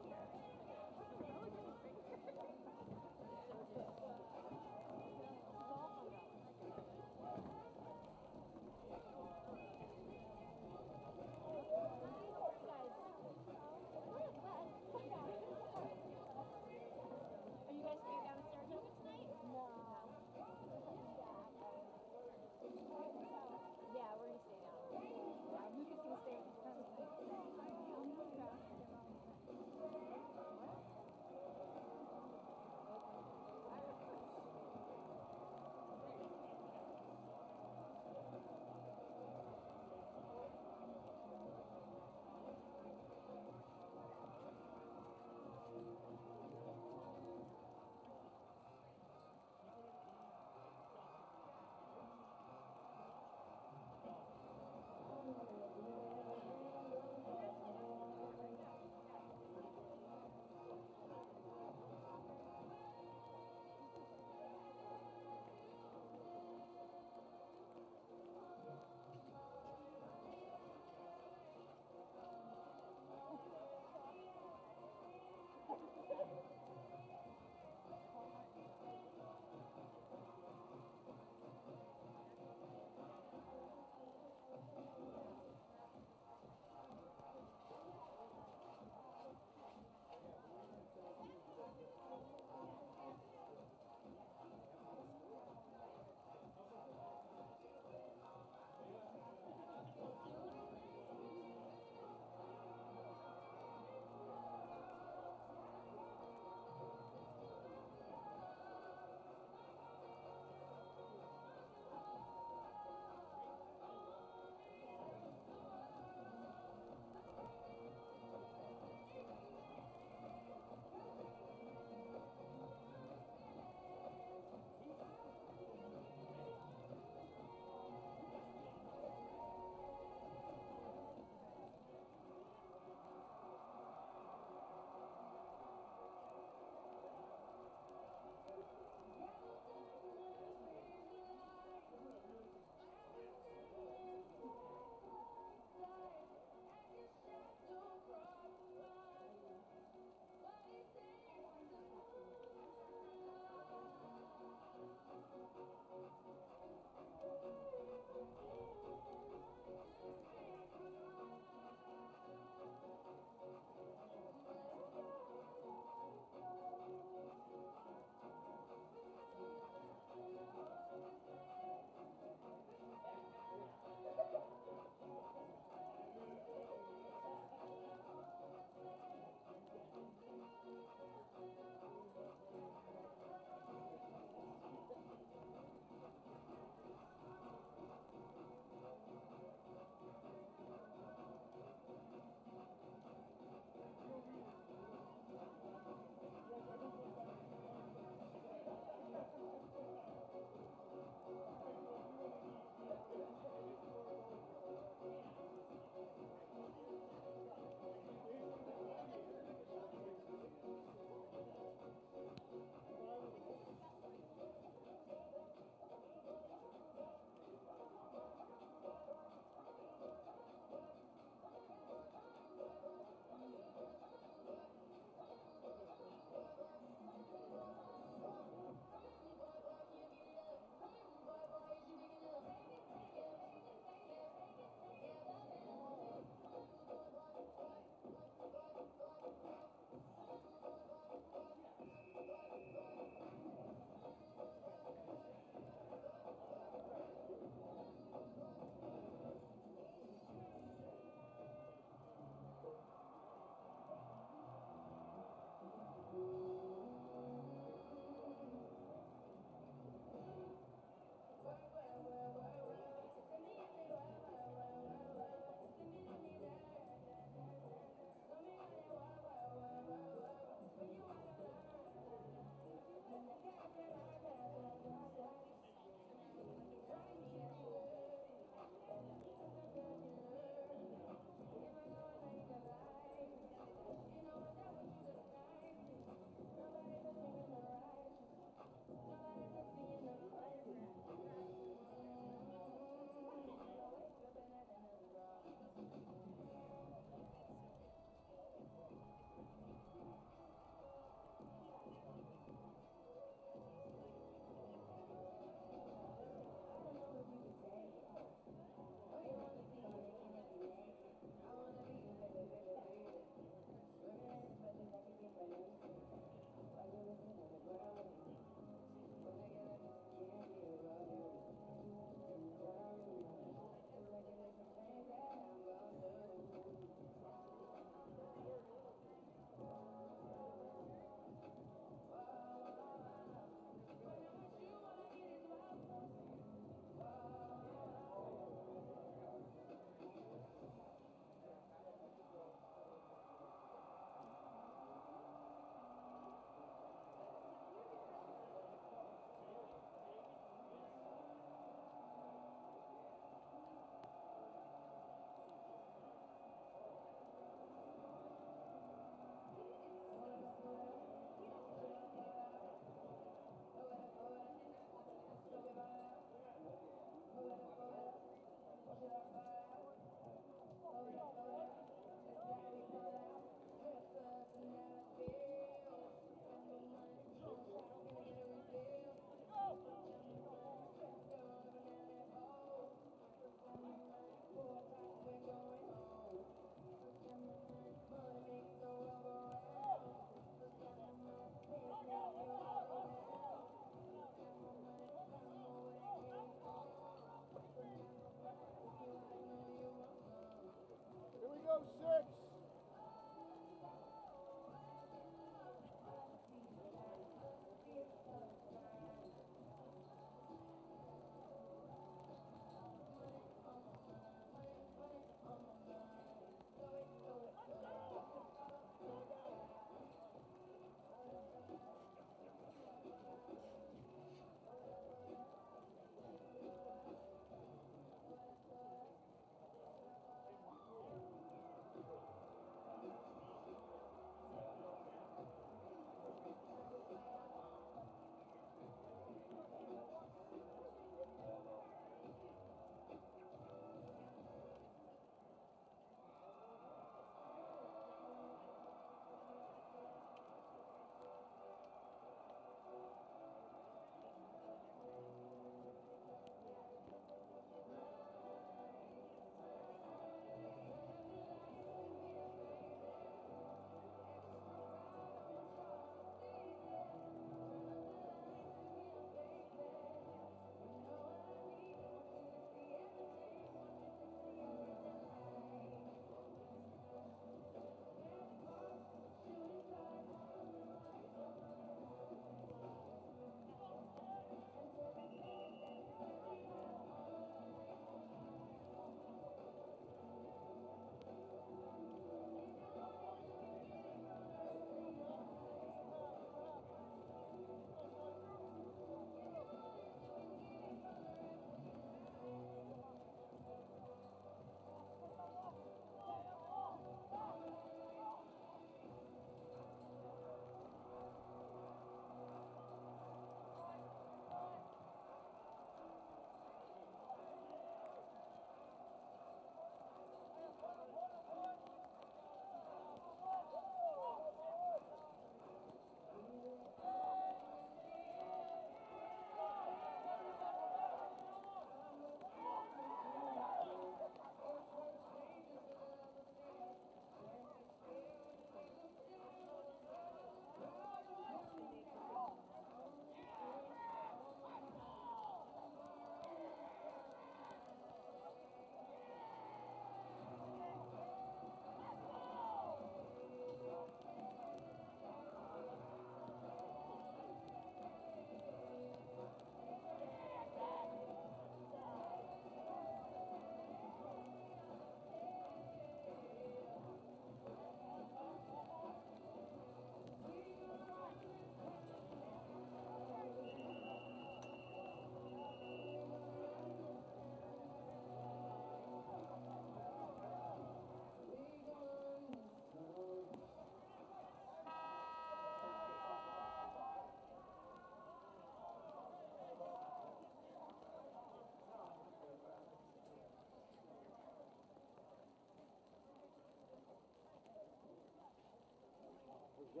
Good.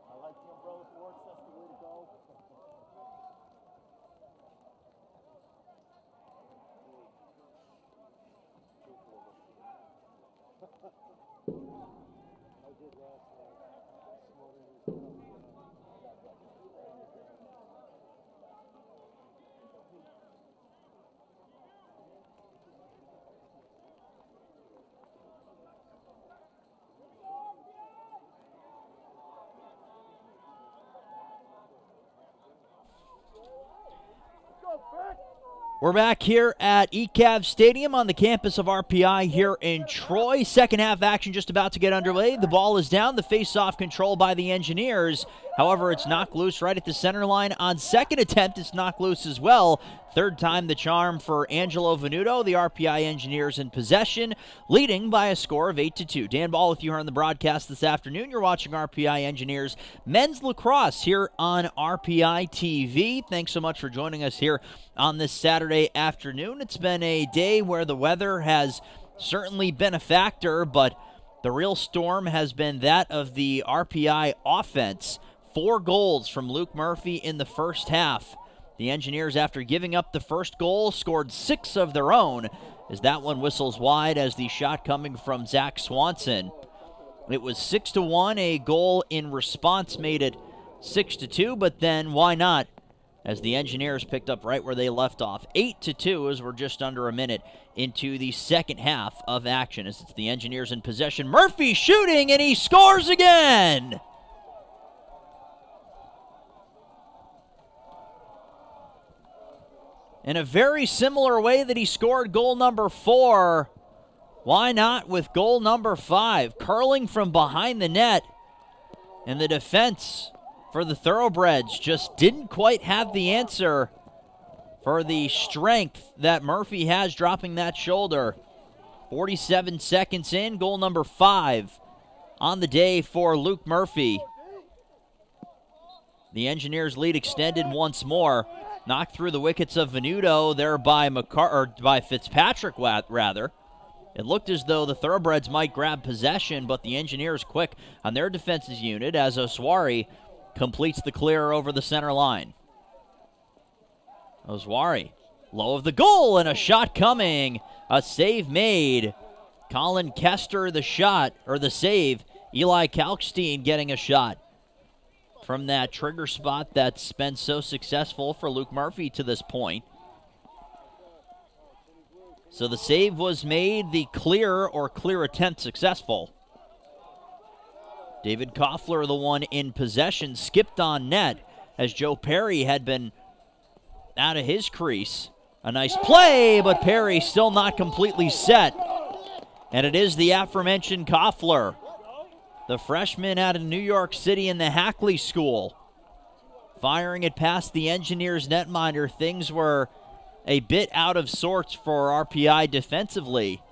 I like the umbrella sports. That's the way to go. I did last night. We're back here at ECAV Stadium on the campus of RPI here in Troy. Second half action just about to get underway. The ball is down. The face-off control by the Engineers. However, it's knocked loose right at the center line. On second attempt, it's knocked loose as well. Third time the charm for Angelo Venuto. The RPI Engineers in possession, leading by a score of 8-2. Dan Ball with you here on the broadcast this afternoon. You're watching RPI Engineers men's lacrosse here on RPI TV. Thanks so much for joining us here on this Saturday afternoon. It's been a day where the weather has certainly been a factor, but the real storm has been that of the RPI offense. 4 goals from Luke Murphy in the first half. The Engineers, after giving up the first goal, scored 6 of their own as that one whistles wide as the shot coming from Zach Swanson. It was 6-1. A goal in response made it 6-2, but then why not? As the Engineers picked up right where they left off. 8-2 as we're just under a minute into the second half of action as it's the Engineers in possession. Murphy shooting, and he scores again! In a very similar way that he scored goal number 4, why not with goal number 5? Curling from behind the net, and the defense for the Thoroughbreds just didn't quite have the answer for the strength that Murphy has dropping that shoulder. 47 seconds in, goal number 5 on the day for Luke Murphy. The Engineers' lead extended once more. Knocked through the wickets of Venuto there by by Fitzpatrick, rather. It looked as though the Thoroughbreds might grab possession, but the Engineers quick on their defensive unit as Oswari completes the clear over the center line. Oswari, low of the goal, and a shot coming. A save made. Colin Kester the shot, or the save. Eli Kalkstein getting a shot from that trigger spot that's been so successful for Luke Murphy to this point. So the save was made, the clear or clear attempt successful. David Koffler, the one in possession, skipped on net as Joe Perry had been out of his crease. A nice play, but Perry still not completely set. And it is the aforementioned Koffler, the freshman out of New York City in the Hackley School, firing it past the Engineers netminder. Things were a bit out of sorts for RPI defensively,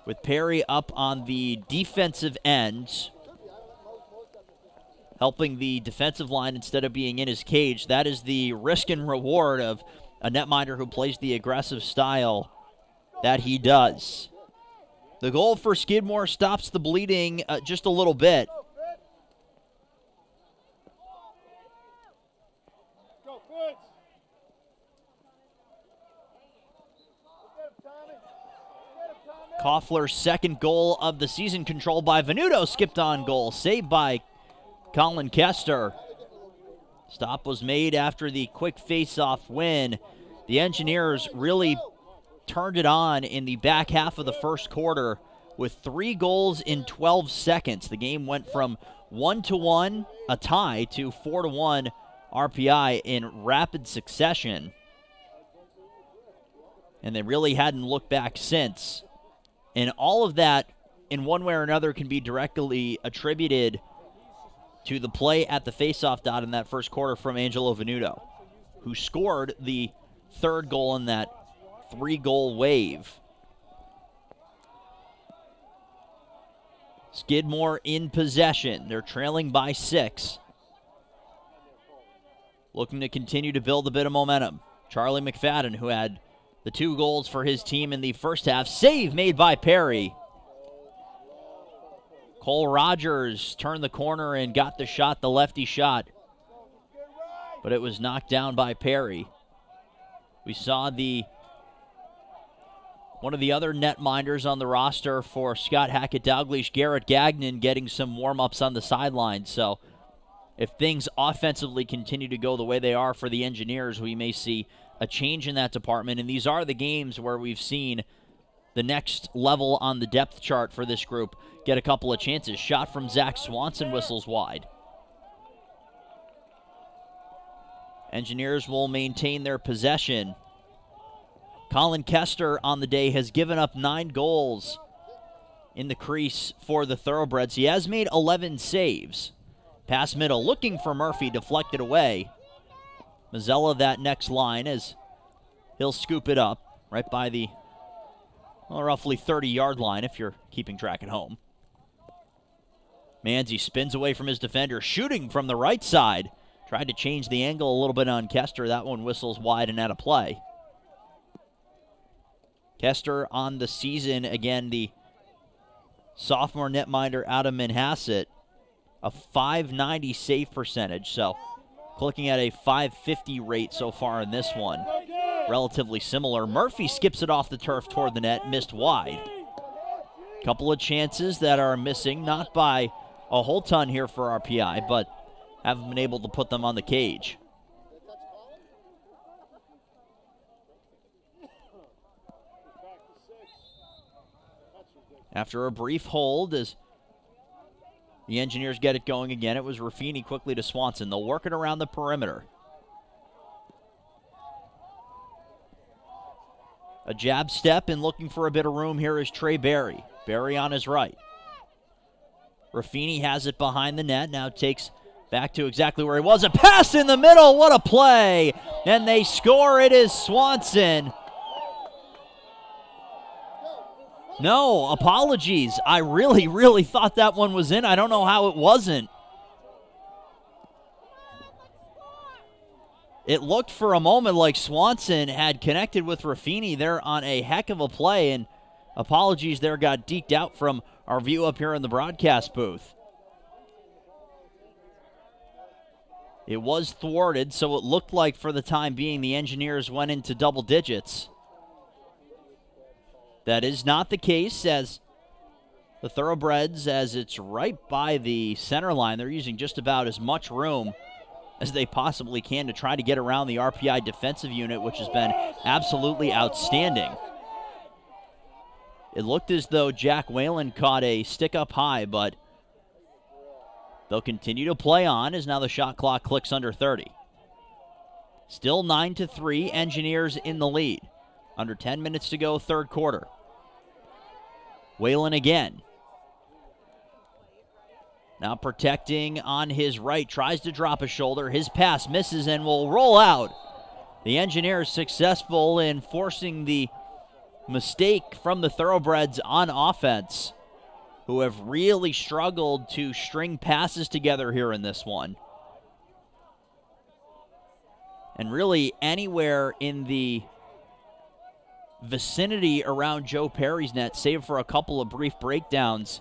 with Perry up on the defensive end, helping the defensive line instead of being in his cage. That is the risk and reward of a netminder who plays the aggressive style that he does. The goal for Skidmore stops the bleeding just a little bit. Koffler's second goal of the season, controlled by Venuto, skipped on goal, saved by Colin Kester. Stop was made after the quick face-off win. The Engineers really turned it on in the back half of the first quarter with 3 goals in 12 seconds. The game went from 1-1, a tie, to 4-1 RPI in rapid succession. And they really hadn't looked back since. And all of that, in one way or another, can be directly attributed to the play at the faceoff dot in that first quarter from Angelo Venuto, who scored the third goal in that 3-goal wave. Skidmore in possession. They're trailing by 6. looking to continue to build a bit of momentum. Charlie McFadden, who had the 2 goals for his team in the first half. Save made by Perry. Cole Rogers turned the corner and got the shot, the lefty shot. But it was knocked down by Perry. We saw one of the other netminders on the roster for Scott Hackett-Dalglish, Garrett Gagnon, getting some warm-ups on the sidelines. So if things offensively continue to go the way they are for the Engineers, we may see a change in that department. And these are the games where we've seen the next level on the depth chart for this group get a couple of chances. Shot from Zach Swanson whistles wide. Engineers will maintain their possession. Colin Kester on the day has given up 9 goals in the crease for the Thoroughbreds. He has made 11 saves. Pass middle, looking for Murphy, deflected away. Mazzella that next line as he'll scoop it up right by the roughly 30-yard line if you're keeping track at home. Manzi spins away from his defender, shooting from the right side. Tried to change the angle a little bit on Kester. That one whistles wide and out of play. Kester on the season, again, the sophomore netminder out of Manhasset, a .590 save percentage. So looking at a .550 rate so far in this one. Relatively similar. Murphy skips it off the turf toward the net, missed wide. Couple of chances that are missing, not by a whole ton here for RPI, but haven't been able to put them on the cage. After a brief hold, as the Engineers get it going again, it was Ruffini quickly to Swanson. They'll work it around the perimeter. A jab step and looking for a bit of room here is Trey Berry. Berry on his right. Ruffini has it behind the net, now takes back to exactly where he was. A pass in the middle, what a play! And they score, it is Swanson. No, apologies. I really thought that one was in. I don't know how it wasn't. It looked for a moment like Swanson had connected with Ruffini there on a heck of a play, and apologies there got deked out from our view up here in the broadcast booth. It was thwarted, so it looked like for the time being the Engineers went into double digits. That is not the case, as the Thoroughbreds, as it's right by the center line, they're using just about as much room as they possibly can to try to get around the RPI defensive unit, which has been absolutely outstanding. It looked as though Jack Whalen caught a stick up high, but they'll continue to play on as now the shot clock clicks under 30. Still 9-3, Engineers in the lead. Under 10 minutes to go, third quarter. Whalen again. Now protecting on his right, tries to drop a shoulder. His pass misses and will roll out. The Engineers successful in forcing the mistake from the Thoroughbreds on offense, who have really struggled to string passes together here in this one. And really anywhere in the vicinity around Joe Perry's net, save for a couple of brief breakdowns,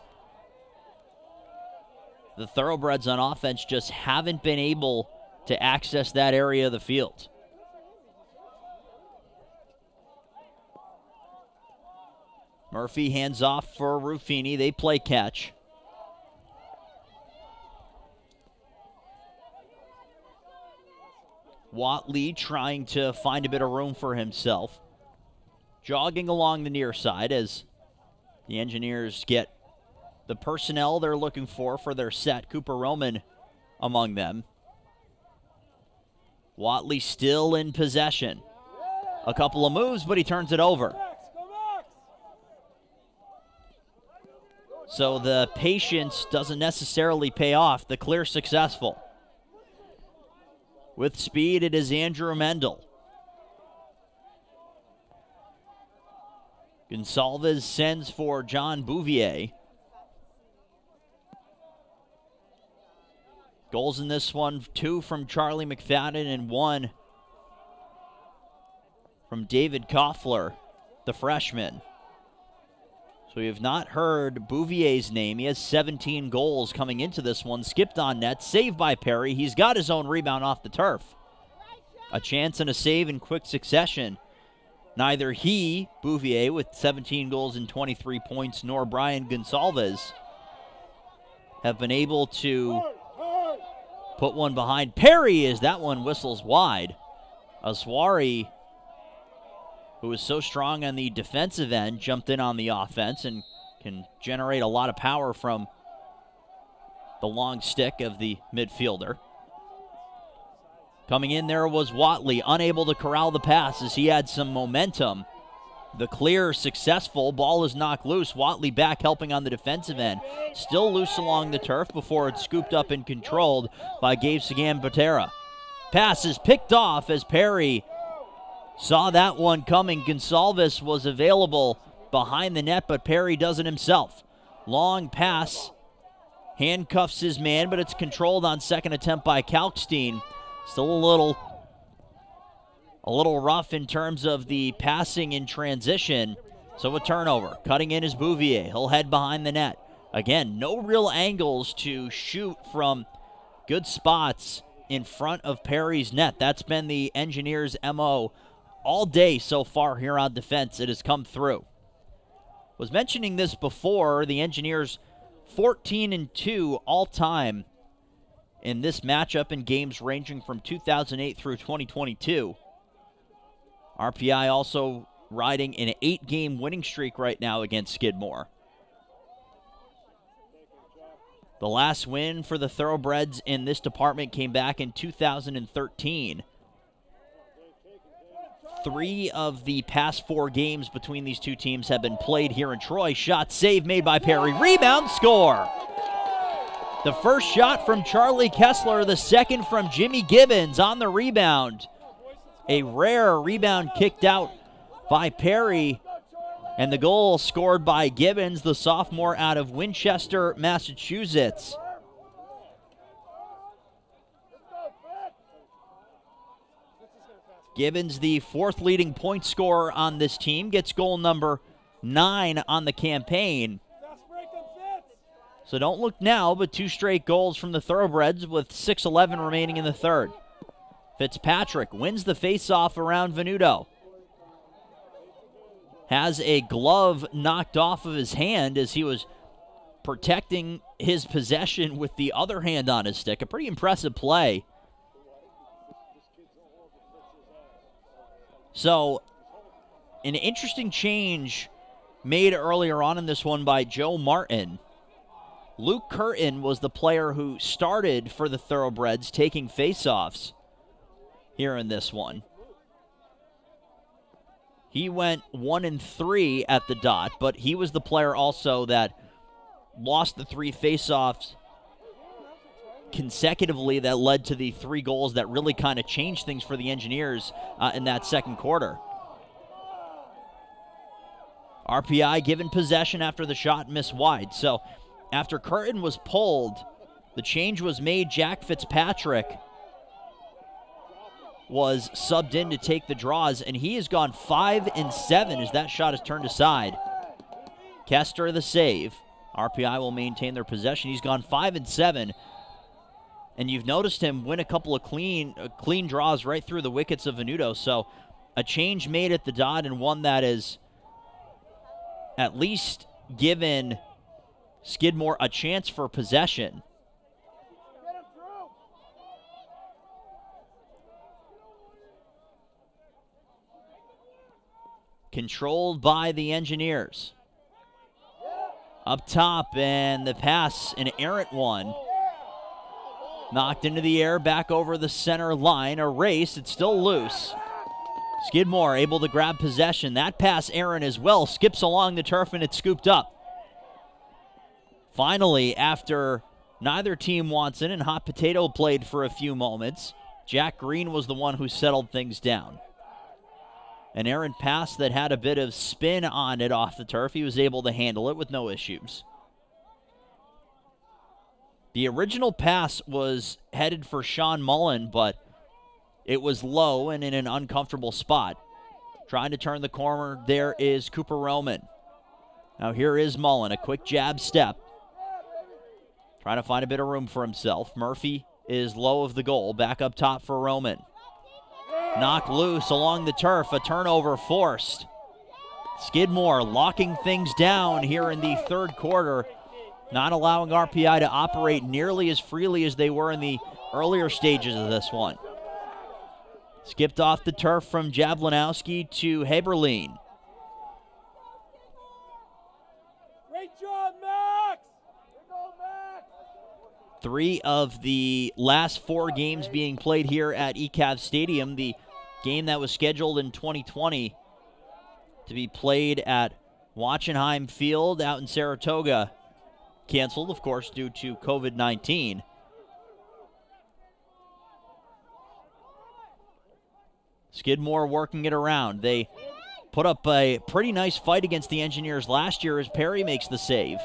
the Thoroughbreds on offense just haven't been able to access that area of the field. Murphy hands off for Ruffini. They play catch. Watley trying to find a bit of room for himself. Jogging along the near side as the Engineers get the personnel they're looking for their set. Cooper Roman among them. Watley still in possession. A couple of moves, but he turns it over. So the patience doesn't necessarily pay off. The clear successful. With speed, it is Andrew Mendel. Gonsalves sends for John Bouvier. Goals in this one, 2 from Charlie McFadden and 1 from David Koffler, the freshman. So we have not heard Bouvier's name. He has 17 goals coming into this one. Skipped on net, saved by Perry. He's got his own rebound off the turf. A chance and a save in quick succession. Neither he, Bouvier, with 17 goals and 23 points, nor Brian Gonsalves have been able to put one behind Perry as that one whistles wide. Aswari, who is so strong on the defensive end, jumped in on the offense and can generate a lot of power from the long stick of the midfielder. Coming in there was Watley, unable to corral the pass as he had some momentum. The clear, successful, ball is knocked loose. Watley back helping on the defensive end. Still loose along the turf before it's scooped up and controlled by Gabe Sagan-Botera. Pass is picked off as Perry saw that one coming. Gonsalves was available behind the net, but Perry does it himself. Long pass, handcuffs his man, but it's controlled on second attempt by Kalkstein. Still a little rough in terms of the passing in transition. So a turnover. Cutting in is Bouvier. He'll head behind the net. Again, no real angles to shoot from good spots in front of Perry's net. That's been the Engineers' MO all day so far here on defense. It has come through. Was mentioning this before. The Engineers 14-2 all-time in this matchup in games ranging from 2008 through 2022. RPI also riding an 8-game winning streak right now against Skidmore. The last win for the Thoroughbreds in this department came back in 2013. 3 of the past 4 games between these two teams have been played here in Troy. Shot save made by Perry. Rebound, score! The first shot from Charlie Kessler, the second from Jimmy Gibbons on the rebound. A rare rebound kicked out by Perry, and the goal scored by Gibbons, the sophomore out of Winchester, Massachusetts. Gibbons, the 4th leading point scorer on this team, gets goal number 9 on the campaign. So don't look now, but 2 straight goals from the Thoroughbreds with 6:11 remaining in the third. Fitzpatrick wins the faceoff around Venuto. Has a glove knocked off of his hand as he was protecting his possession with the other hand on his stick. A pretty impressive play. So, an interesting change made earlier on in this one by Joe Martin. Luke Curtin was the player who started for the Thoroughbreds taking faceoffs here in this one. He went 1-3 at the dot, but he was the player also that lost the 3 faceoffs consecutively that led to the 3 goals that really kind of changed things for the Engineers in that second quarter. RPI given possession after the shot missed wide. So after Curtin was pulled, the change was made. Jack Fitzpatrick was subbed in to take the draws, and he has gone 5-7 as that shot is turned aside. Kester the save. RPI will maintain their possession. He's gone 5-7, and you've noticed him win a couple of clean draws right through the wickets of Venuto. So a change made at the dot, and one that is at least given Skidmore a chance for possession. Controlled by the Engineers. Up top, and the pass, an errant one. Knocked into the air, back over the center line. A race, it's still loose. Skidmore able to grab possession. That pass errant as well, skips along the turf, and it's scooped up. Finally, after neither team wants it and Hot Potato played for a few moments, Jack Green was the one who settled things down. An errant pass that had a bit of spin on it off the turf. He was able to handle it with no issues. The original pass was headed for Sean Mullen, but it was low and in an uncomfortable spot. Trying to turn the corner, there is Cooper Roman. Now here is Mullen, a quick jab step. Trying to find a bit of room for himself. Murphy is low of the goal, back up top for Roman. Knocked loose along the turf, a turnover forced. Skidmore locking things down here in the third quarter, not allowing RPI to operate nearly as freely as they were in the earlier stages of this one. Skipped off the turf from Jablanowski to Haberlein. Great job, Max! Here go, Max! 3 of the last 4 games being played here at ECAV Stadium. The game that was scheduled in 2020 to be played at Wachenheim Field out in Saratoga, canceled, of course, due to COVID-19. Skidmore working it around. They put up a pretty nice fight against the Engineers last year as Perry makes the save.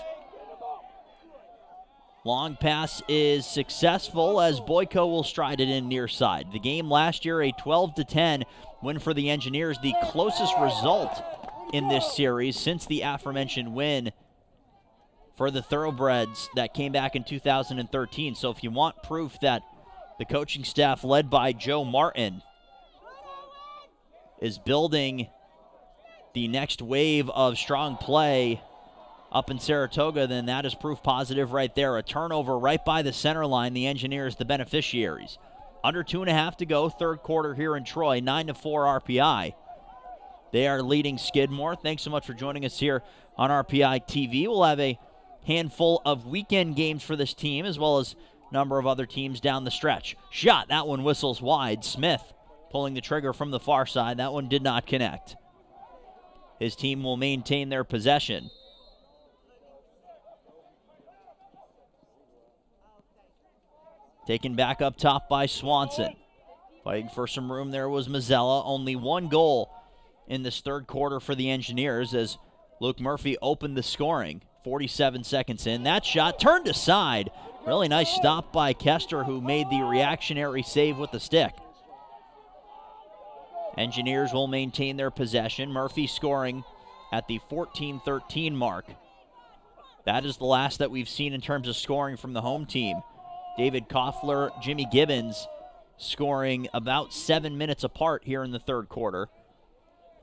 Long pass is successful as Boyko will stride it in near side. The game last year, a 12-10 win for the Engineers, the closest result in this series since the aforementioned win for the Thoroughbreds that came back in 2013. So if you want proof that the coaching staff led by Joe Martin is building the next wave of strong play up in Saratoga, then that is proof positive right there. A turnover right by the center line. The Engineers, the beneficiaries. Under 2.5 to go, third quarter here in Troy, 9-4 RPI. They are leading Skidmore. Thanks so much for joining us here on RPI TV. We'll have a handful of weekend games for this team, as well as a number of other teams down the stretch. Shot, that one whistles wide. Smith pulling the trigger from the far side. That one did not connect. His team will maintain their possession. Taken back up top by Swanson. Fighting for some room there was Mazzella. Only 1 goal in this third quarter for the Engineers as Luke Murphy opened the scoring. 47 seconds in. That shot turned aside. Really nice stop by Kester, who made the reactionary save with the stick. Engineers will maintain their possession. Murphy scoring at the 14-13 mark. That is the last that we've seen in terms of scoring from the home team. David Koffler, Jimmy Gibbons scoring about 7 minutes apart here in the third quarter.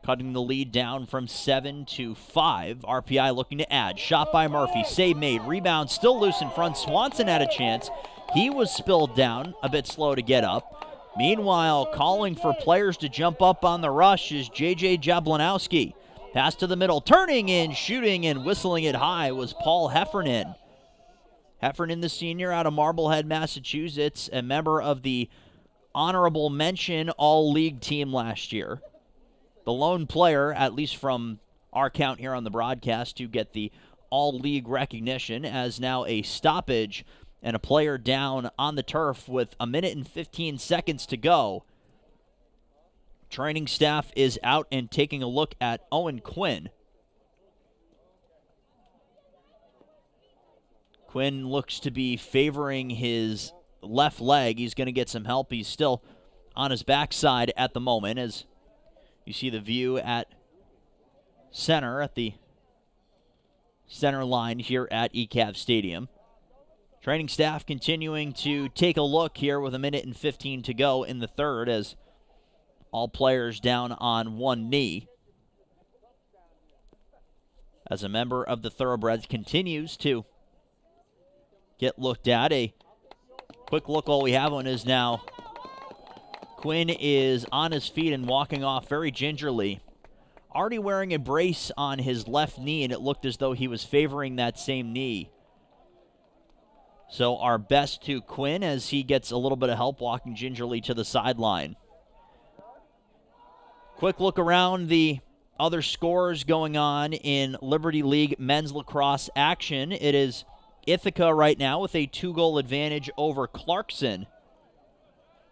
Cutting the lead down from 7 to 5. RPI looking to add. Shot by Murphy. Save made. Rebound still loose in front. Swanson had a chance. He was spilled down. A bit slow to get up. Meanwhile, calling for players to jump up on the rush is J.J. Jablanowski. Pass to the middle. Turning in, shooting, and whistling it high was Paul Heffernan. Heffernan, the senior out of Marblehead, Massachusetts, a member of the honorable mention all-league team last year. The lone player, at least from our count here on the broadcast, to get the all-league recognition, as now a stoppage and a player down on the turf with 1 minute and 15 seconds to go. Training staff is out and taking a look at Owen Quinn. Quinn looks to be favoring his left leg. He's going to get some help. He's still on his backside at the moment, as you see the view at center, at the center line here at ECAV Stadium. Training staff continuing to take a look here with 1 minute and 15 to go in the third, as all players down on one knee. As a member of the Thoroughbreds continues to get looked at. A quick look, all we have on is now Quinn is on his feet and walking off very gingerly. Already wearing a brace on his left knee, and it looked as though he was favoring that same knee. So our best to Quinn as he gets a little bit of help walking gingerly to the sideline. Quick look around the other scores going on in Liberty League men's lacrosse action. It is Ithaca right now with a 2-goal advantage over Clarkson.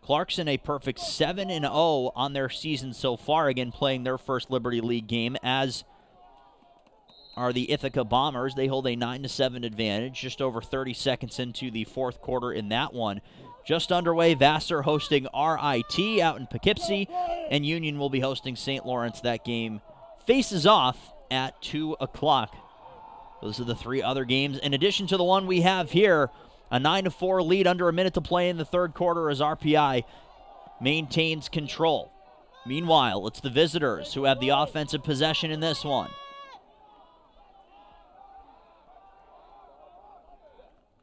Clarkson a perfect 7-0 on their season so far, again playing their first Liberty League game as are the Ithaca Bombers. They hold a 9-7 advantage, just over 30 seconds into the fourth quarter in that one. Just underway, Vassar hosting RIT out in Poughkeepsie, and Union will be hosting St. Lawrence. That game faces off at 2 o'clock. Those are the three other games. In addition to the one we have here, a 9-4 lead under a minute to play in the third quarter as RPI maintains control. Meanwhile, it's the visitors who have the offensive possession in this one.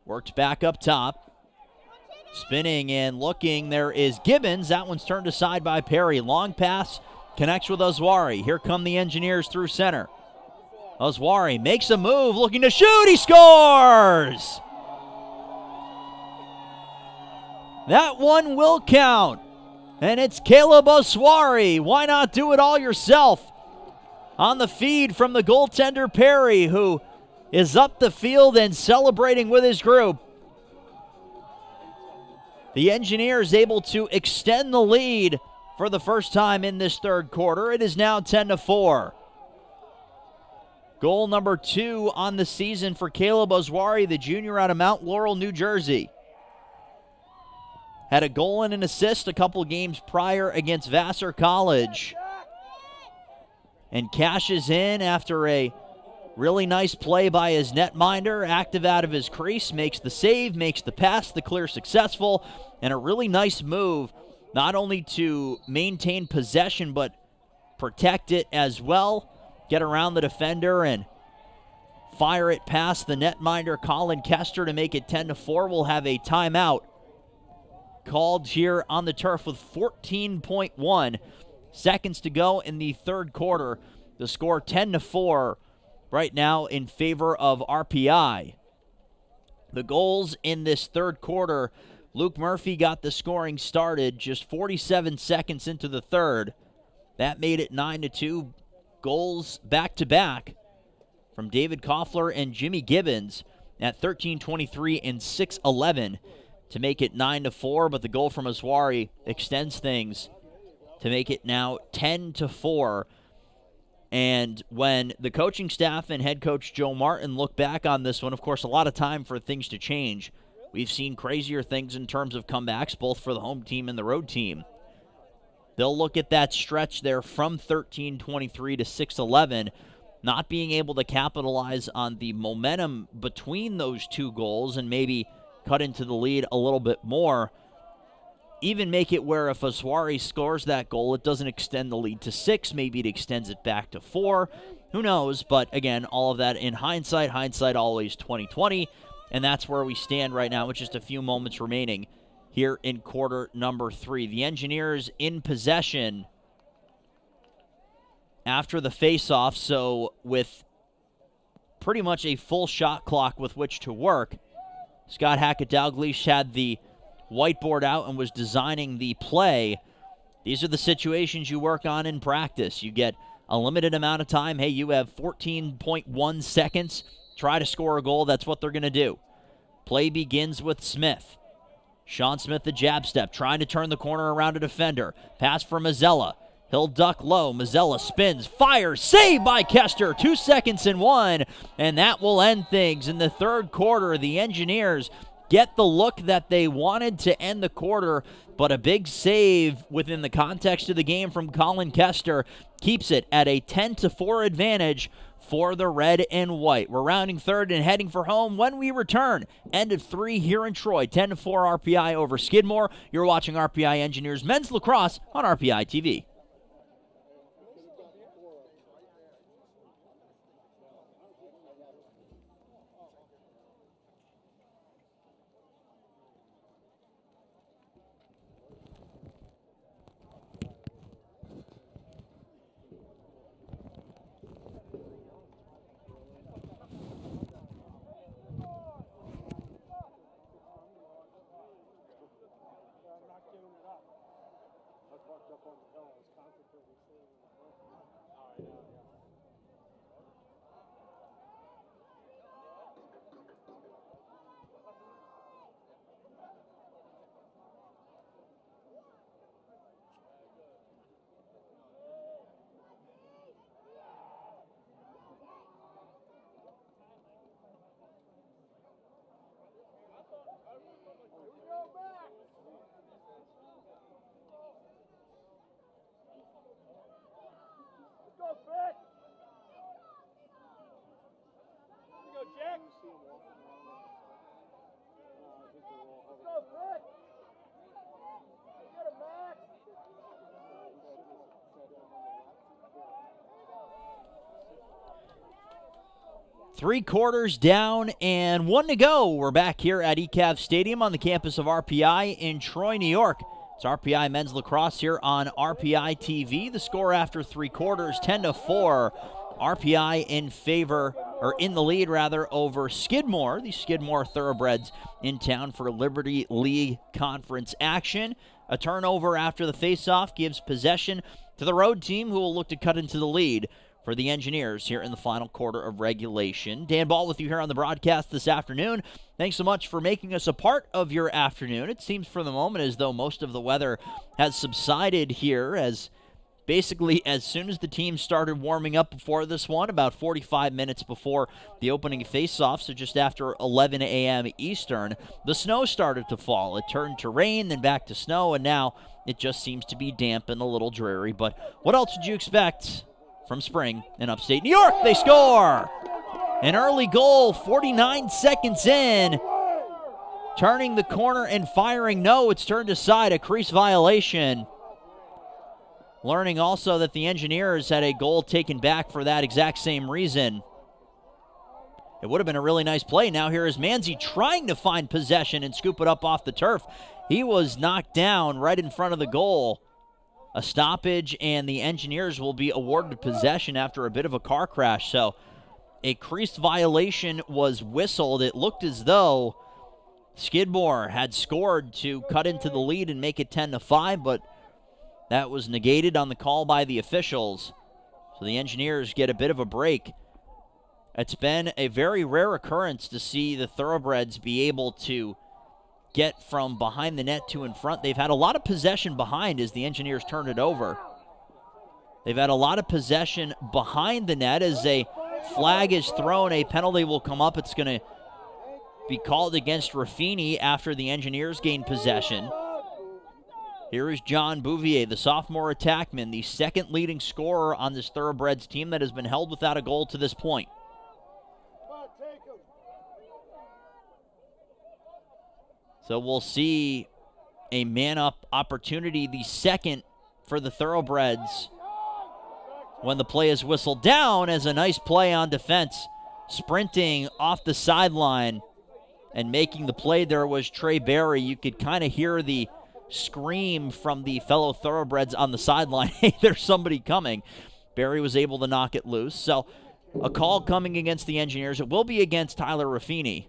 Worked back up top. Spinning and looking, there is Gibbons. That one's turned aside by Perry. Long pass connects with Oswari. Here come the Engineers through center. Oswari makes a move, looking to shoot. He scores! That one will count. And it's Caleb Oswari. Why not do it all yourself? On the feed from the goaltender Perry, who is up the field and celebrating with his group. The Engineers able to extend the lead for the first time in this third quarter. It is now 10-4. Goal number 2 on the season for Caleb Oswari, the junior out of Mount Laurel, New Jersey. Had a goal and an assist a couple games prior against Vassar College. And cashes in after a really nice play by his netminder, active out of his crease, makes the save, makes the pass, the clear successful, and a really nice move, not only to maintain possession, but protect it as well, get around the defender and fire it past the netminder, Colin Kester, to make it 10-4. We'll have a timeout called here on the turf with 14.1 seconds to go in the third quarter. The score 10-4 right now in favor of RPI. The goals in this third quarter, Luke Murphy got the scoring started just 47 seconds into the third. That made it 9-2. Goals back-to-back from David Koffler and Jimmy Gibbons at 13:23 and 6:11 to make it 9-4, but the goal from Oswari extends things to make it now 10-4. And when the coaching staff and head coach Joe Martin look back on this one, of course, a lot of time for things to change. We've seen crazier things in terms of comebacks, both for the home team and the road team. They'll look at that stretch there from 13:23 to 6:11, not being able to capitalize on the momentum between those two goals and maybe cut into the lead a little bit more. Even make it where if Oswari scores that goal, it doesn't extend the lead to 6. Maybe it extends it back to 4. Who knows? But again, all of that in hindsight. Hindsight always 20/20. And that's where we stand right now with just a few moments remaining here in quarter number 3. The Engineers in possession after the face-off, so with pretty much a full shot clock with which to work. Scott Hackett-Dalglish had the whiteboard out and was designing the play. These are the situations you work on in practice. You get a limited amount of time. Hey, you have 14.1 seconds. Try to score a goal. That's what they're going to do. Play begins with Smith. Sean Smith, the jab step, trying to turn the corner around a defender. Pass for Mazzella. He'll duck low. Mazzella spins, fires, saved by Kester. 2 seconds and 1, and that will end things. In the third quarter, the Engineers get the look that they wanted to end the quarter, but a big save within the context of the game from Colin Kester keeps it at a 10-4 advantage for the red and white. We're rounding third and heading for home when we return. End of 3 here in Troy. 10-4 RPI over Skidmore. You're watching RPI Engineers Men's Lacrosse on RPI TV. Up on the hill. Three quarters down and 1 to go. We're back here at ECAV Stadium on the campus of RPI in Troy, New York. It's RPI Men's Lacrosse here on RPI TV. The score after 3 quarters, 10-4. RPI in the lead over Skidmore. The Skidmore Thoroughbreds in town for Liberty League Conference action. A turnover after the faceoff gives possession to the road team, who will look to cut into the lead for the Engineers here in the final quarter of regulation. Dan Ball with you here on the broadcast this afternoon. Thanks so much for making us a part of your afternoon. It seems for the moment as though most of the weather has subsided here, as basically as soon as the team started warming up before this one, about 45 minutes before the opening face-off, so just after 11 a.m. Eastern, the snow started to fall. It turned to rain, then back to snow, and now it just seems to be damp and a little dreary. But what else would you expect from spring in upstate New York? They score! An early goal, 49 seconds in. Turning the corner and firing. No, it's turned aside, a crease violation. Learning also that the Engineers had a goal taken back for that exact same reason. It would have been a really nice play. Now here is Manzi trying to find possession and scoop it up off the turf. He was knocked down right in front of the goal. A stoppage, and the Engineers will be awarded possession after a bit of a car crash. So a creased violation was whistled. It looked as though Skidmore had scored to cut into the lead and make it 10-5, but that was negated on the call by the officials. So the Engineers get a bit of a break. It's been a very rare occurrence to see the Thoroughbreds be able to get from behind the net to in front. They've had a lot of possession behind as the Engineers turn it over. They've had a lot of possession behind the net. As a flag is thrown, a penalty will come up. It's going to be called against Raffini after the Engineers gain possession. Here is John Bouvier, the sophomore attackman, the second leading scorer on this Thoroughbreds team that has been held without a goal to this point. So we'll see a man-up opportunity, the second for the Thoroughbreds, when the play is whistled down, as a nice play on defense. Sprinting off the sideline and making the play there was Trey Berry. You could kind of hear the scream from the fellow Thoroughbreds on the sideline. Hey, there's somebody coming. Berry was able to knock it loose. So a call coming against the Engineers. It will be against Tyler Raffini.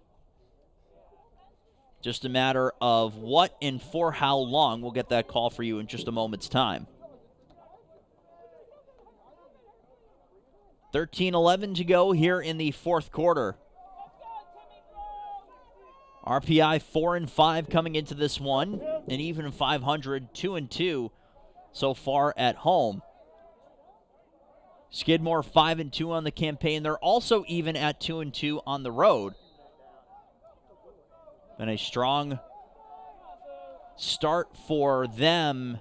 Just a matter of what and for how long. We'll get that call for you in just a moment's time. 13-11 to go here in the fourth quarter. RPI 4-5 coming into this one, and even 500, 2-2 so far at home. Skidmore 5-2 on the campaign. They're also even at 2-2 on the road. And a strong start for them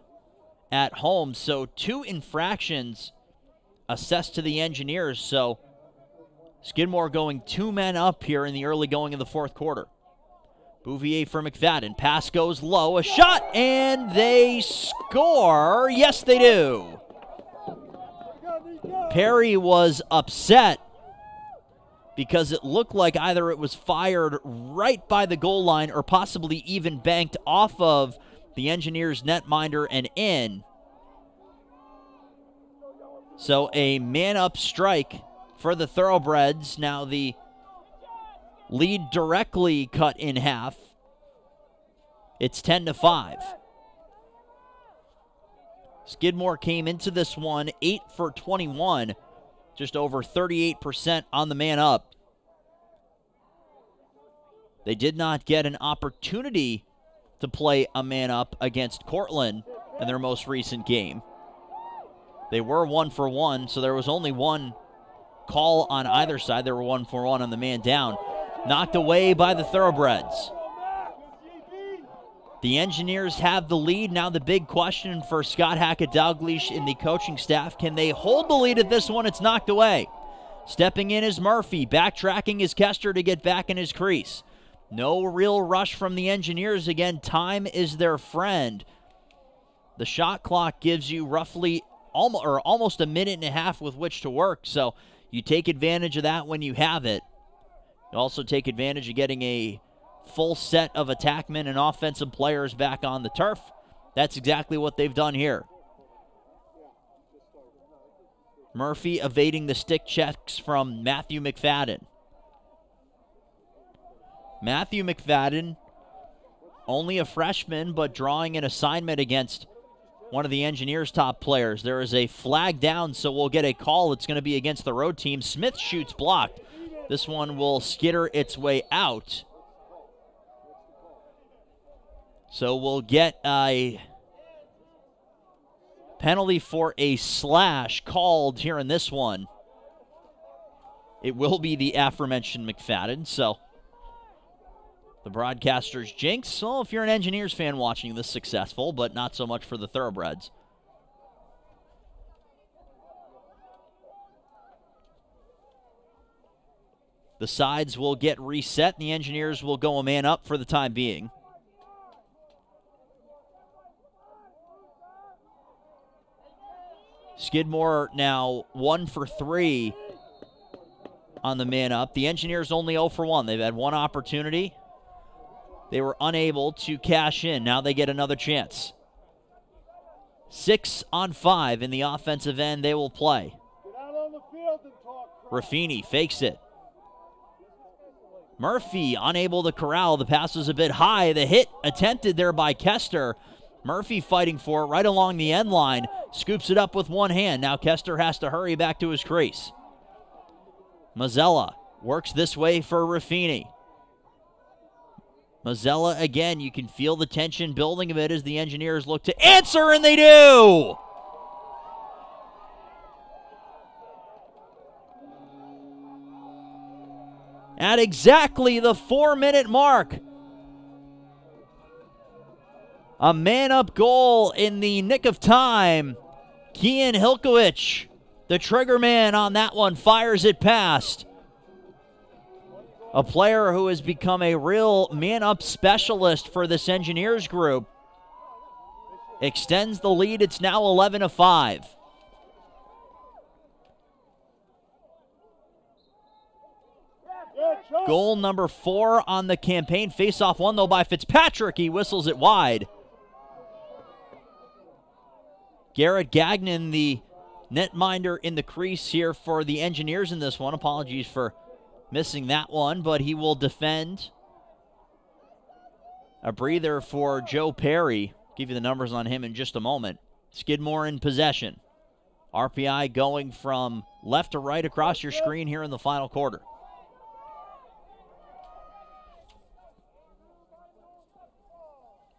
at home. So 2 infractions assessed to the Engineers. So Skidmore going 2 men up here in the early going of the fourth quarter. Bouvier for McFadden. Pass goes low. A shot, and they score. Yes, they do. Perry was upset because it looked like either it was fired right by the goal line or possibly even banked off of the Engineers netminder and in. So a man-up strike for the Thoroughbreds. Now the lead directly cut in half. It's 10-5. Skidmore came into this one 8 for 21. Just over 38% on the man up. They did not get an opportunity to play a man up against Cortland in their most recent game. They were 1 for 1, so there was only one call on either side. They were 1 for 1 on the man down. Knocked away by the Thoroughbreds. The Engineers have the lead. Now the big question for Scott Hackett-Dalgleish in the coaching staff, can they hold the lead at this one? It's knocked away. Stepping in is Murphy. Backtracking is Kester to get back in his crease. No real rush from the Engineers. Again, time is their friend. The shot clock gives you roughly almost a minute and a half with which to work, so you take advantage of that when you have it. You also take advantage of getting a full set of attackmen and offensive players back on the turf. That's exactly what they've done here. Murphy evading the stick checks from Matthew McFadden. Matthew McFadden, only a freshman, but drawing an assignment against one of the Engineers' top players. There is a flag down, so we'll get a call. It's going to be against the road team. Smith shoots blocked. This one will skitter its way out. So we'll get a penalty for a slash called here in this one. It will be the aforementioned McFadden, so the broadcaster's jinx. So if you're an Engineers fan watching this, successful, but not so much for the Thoroughbreds. The sides will get reset, and the Engineers will go a man up for the time being. Skidmore now 1 for 3 on the man up. The Engineers only 0 for 1. They've had one opportunity. They were unable to cash in. Now they get another chance. 6 on 5 in the offensive end. They will play. Get out on the field and talk. Raffini fakes it. Murphy unable to corral. The pass was a bit high. The hit attempted there by Kester. Murphy fighting for it right along the end line. Scoops it up with one hand. Now Kester has to hurry back to his crease. Mazzella works this way for Raffini. Mazzella again, you can feel the tension building a bit as the Engineers look to answer, and they do! At exactly the 4-minute mark, a man-up goal in the nick of time. Kian Hilkowicz, the trigger man on that one, fires it past. A player who has become a real man-up specialist for this Engineers group. Extends the lead. It's now 11-5. Goal number 4 on the campaign. Face-off won, though, by Fitzpatrick. He whistles it wide. Garrett Gagnon, the netminder in the crease here for the Engineers in this one. Apologies for missing that one, but he will defend. A breather for Joe Perry. Give you the numbers on him in just a moment. Skidmore in possession. RPI going from left to right across your screen here in the final quarter.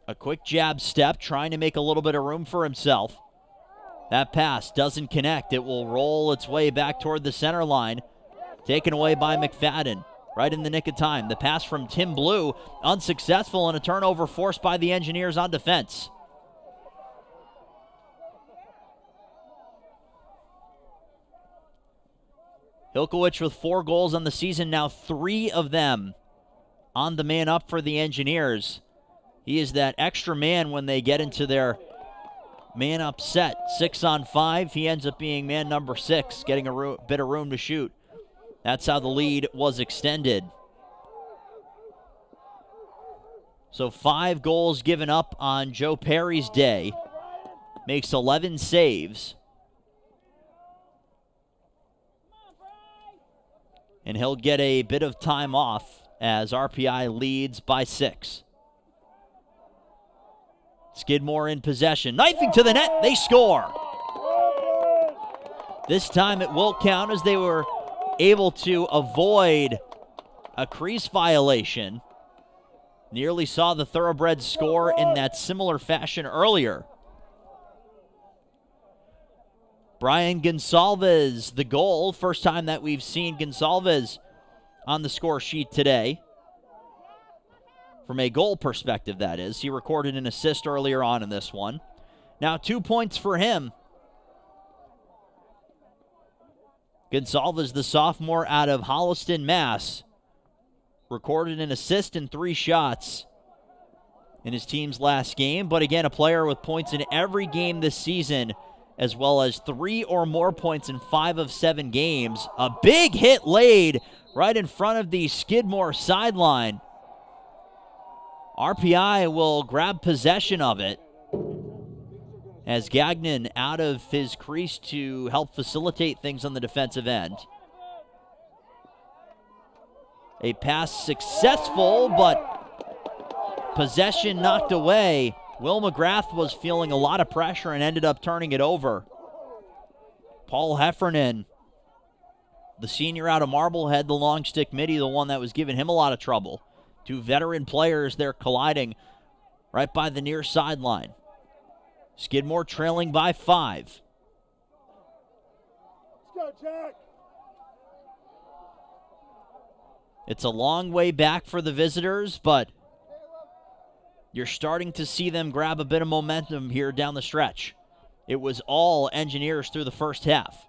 A quick jab step, trying to make a little bit of room for himself. That pass doesn't connect. It will roll its way back toward the center line. Taken away by McFadden. Right in the nick of time. The pass from Tim Blue, unsuccessful, and a turnover forced by the Engineers on defense. Hilkowicz with 4 goals on the season, now 3 of them on the man up for the Engineers. He is that extra man when they get into their man up set. 6 on 5. He ends up being man number 6, getting a bit of room to shoot. That's how the lead was extended. So 5 goals given up on Joe Perry's day. Makes 11 saves. And he'll get a bit of time off as RPI leads by 6. Skidmore in possession. Knifing to the net. They score. This time it will count as they were able to avoid a crease violation. Nearly saw the Thoroughbreds score in that similar fashion earlier. Brian Gonsalves, the goal. First time that we've seen Gonsalves on the score sheet today. from a goal perspective, that is. He recorded an assist earlier on in this one. Now 2 points for him. Gonsalves, the sophomore out of Holliston, Mass., recorded an assist and 3 shots in his team's last game. But again, a player with points in every game this season, as well as 3 or more points in 5 of 7 games. A big hit laid right in front of the Skidmore sideline. RPI will grab possession of it as Gagnon out of his crease to help facilitate things on the defensive end. A pass successful, but possession knocked away. Will McGrath was feeling a lot of pressure and ended up turning it over. Paul Heffernan, the senior out of Marblehead, the long stick midi, the one that was giving him a lot of trouble. 2 veteran players there colliding right by the near sideline. Skidmore trailing by 5. Let's go, Jack. It's a long way back for the visitors, but you're starting to see them grab a bit of momentum here down the stretch. It was all Engineers through the first half.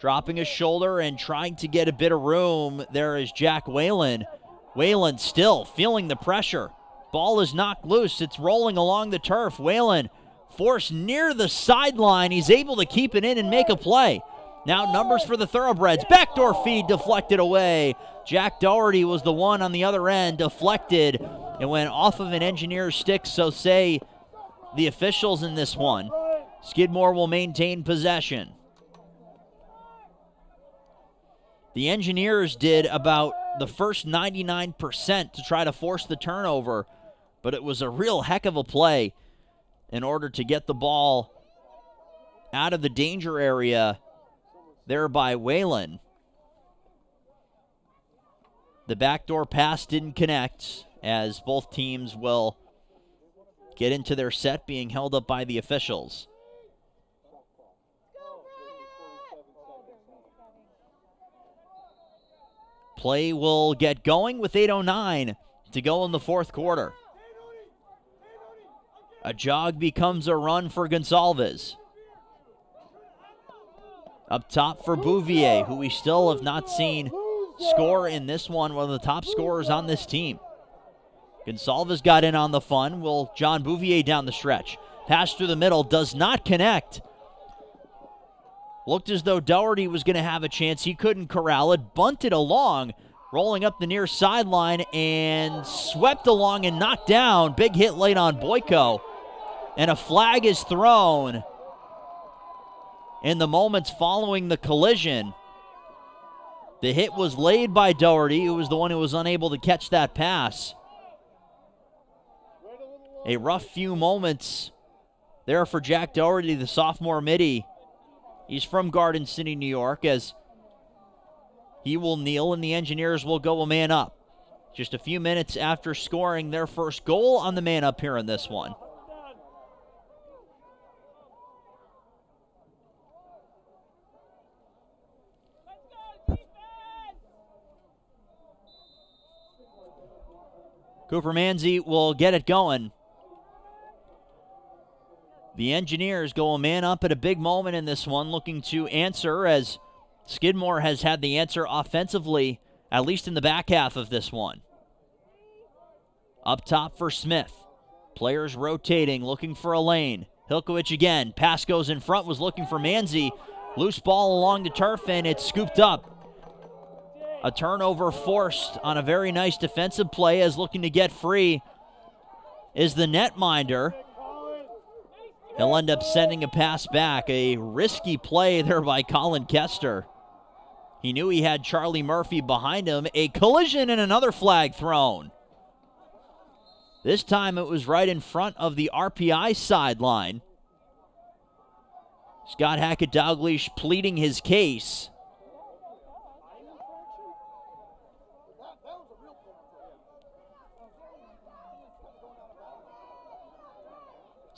Dropping his shoulder and trying to get a bit of room, there is Jack Whalen. Whalen still feeling the pressure. Ball is knocked loose. It's rolling along the turf. Whalen forced near the sideline. He's able to keep it in and make a play. Now numbers for the Thoroughbreds. Backdoor feed deflected away. Jack Doherty was the one on the other end, deflected and went off of an Engineer's stick, so say the officials in this one. Skidmore will maintain possession. The Engineers did about the first 99% to try to force the turnover, but it was a real heck of a play in order to get the ball out of the danger area there by Whalen. The backdoor pass didn't connect, as both teams will get into their set, being held up by the officials. Play will get going with 8:09 to go in the fourth quarter. A jog becomes a run for Gonsalves. Up top for Bouvier, who we still have not seen score in this one of the top scorers on this team. Gonsalves got in on the fun. Will John Bouvier down the stretch. Pass through the middle, does not connect. Looked as though Doherty was going to have a chance. He couldn't corral it. Bunted along, rolling up the near sideline, and swept along and knocked down. Big hit late on Boyko. And a flag is thrown in the moments following the collision. The hit was laid by Doherty, who was the one who was unable to catch that pass. A rough few moments there for Jack Doherty, the sophomore midi. He's from Garden City, New York, as he will kneel and the Engineers will go a man up. Just a few minutes after scoring their first goal on the man up here in this one. Cooper Manzi will get it going. The Engineers go a man up at a big moment in this one, looking to answer, as Skidmore has had the answer offensively, at least in the back half of this one. Up top for Smith. Players rotating, looking for a lane. Hilkowicz again. Pass goes in front, was looking for Manzi. Loose ball along the turf, and it's scooped up. A turnover forced on a very nice defensive play, as looking to get free is the netminder. He'll end up sending a pass back. A risky play there by Colin Kester. He knew he had Charlie Murphy behind him. A collision and another flag thrown. This time it was right in front of the RPI sideline. Scott Hackett-Dalglish pleading his case.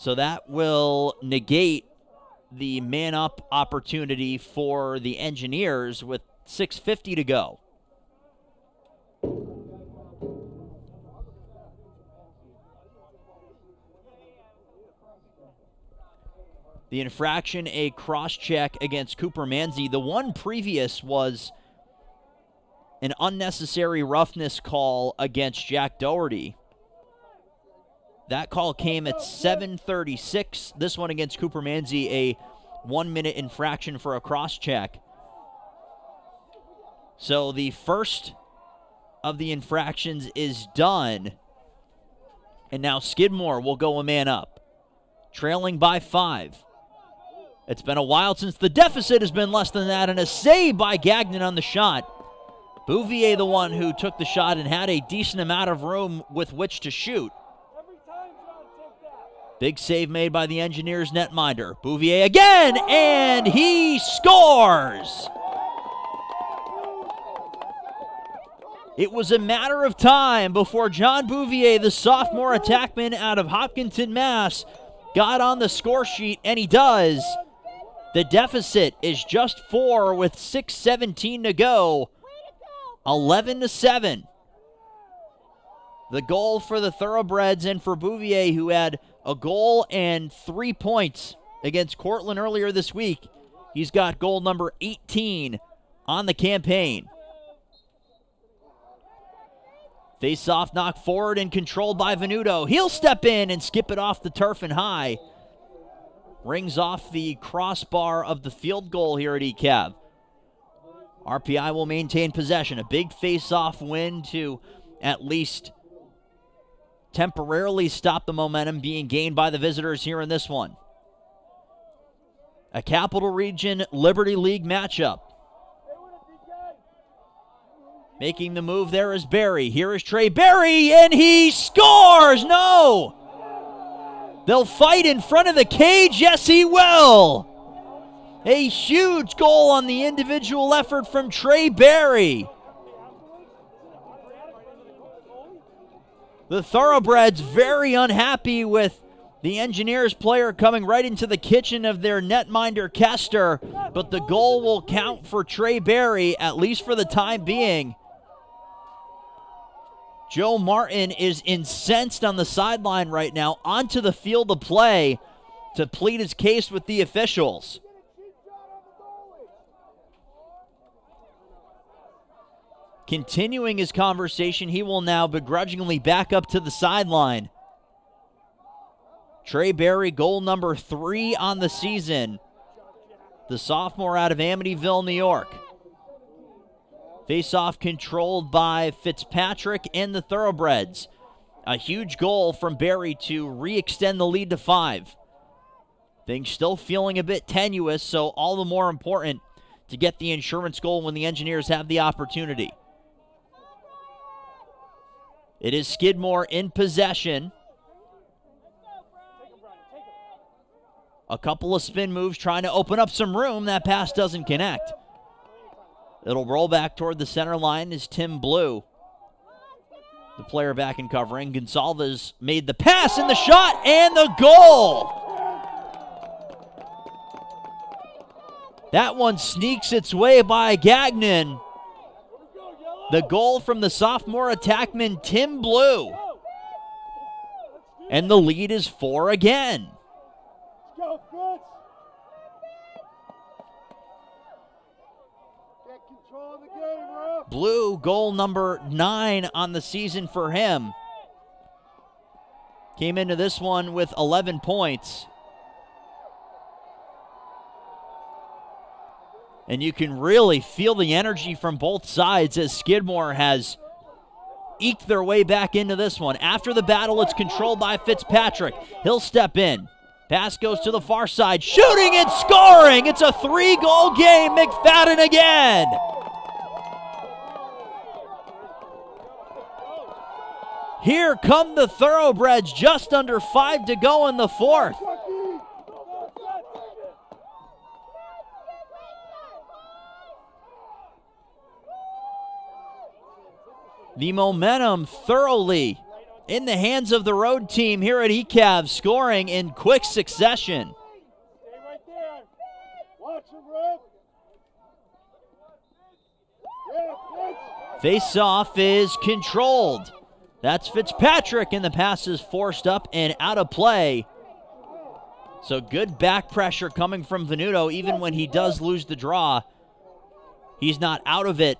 So that will negate the man-up opportunity for the Engineers with 6:50 to go. The infraction, a cross-check against Cooper Manzi. The one previous was an unnecessary roughness call against Jack Doherty. That call came at 7:36. This one against Cooper Manzi, a 1-minute infraction for a cross-check. So the first of the infractions is done. And now Skidmore will go a man up, trailing by 5. It's been a while since the deficit has been less than that, and a save by Gagnon on the shot. Bouvier, the one who took the shot and had a decent amount of room with which to shoot. Big save made by the Engineers netminder. Bouvier again, and he scores! It was a matter of time before John Bouvier, the sophomore attackman out of Hopkinton, Mass., got on the score sheet, and he does. The deficit is just 4 with 6:17 to go. 11-7. The goal for the Thoroughbreds and for Bouvier, who had a goal and 3 points against Cortland earlier this week. He's got goal number 18 on the campaign. Face-off knocked forward and controlled by Venuto. He'll step in and skip it off the turf and high. Rings off the crossbar of the field goal here at ECAV. RPI will maintain possession. A big face-off win to at least temporarily stop the momentum being gained by the visitors here in this one. A Capital Region Liberty League matchup. Making the move there is Barry. Here is Trey Barry, and he scores! No! They'll fight in front of the cage. Yes, he will! A huge goal on the individual effort from Trey Barry. The Thoroughbreds very unhappy with the Engineers player coming right into the kitchen of their netminder Kester, but the goal will count for Trey Barry, at least for the time being. Joe Martin is incensed on the sideline right now, onto the field of play to plead his case with the officials. Continuing his conversation, he will now begrudgingly back up to the sideline. Trey Barry, goal number 3 on the season. The sophomore out of Amityville, New York. Face-off controlled by Fitzpatrick and the Thoroughbreds. A huge goal from Barry to re-extend the lead to 5. Things still feeling a bit tenuous, so all the more important to get the insurance goal when the Engineers have the opportunity. It is Skidmore in possession. A couple of spin moves trying to open up some room. That pass doesn't connect. It'll roll back toward the center line is Tim Blue, the player back in covering. Gonsalves made the pass and the shot and the goal. That one sneaks its way by Gagnon. The goal from the sophomore attackman Tim Blue. And the lead is 4 again. Blue, goal number 9 on the season for him. Came into this one with 11 points. And you can really feel the energy from both sides as Skidmore has eked their way back into this one. After the battle, it's controlled by Fitzpatrick. He'll step in. Pass goes to the far side. Shooting and scoring! It's a 3-goal game. McFadden again! Here come the Thoroughbreds, just under 5 to go in the 4th. The momentum thoroughly in the hands of the road team here at ECAV, scoring in quick succession. Stay right there. Watch him, Red. Yeah, Face-off is controlled. That's Fitzpatrick, and the pass is forced up and out of play. So good back pressure coming from Venuto. Even when he does lose the draw, he's not out of it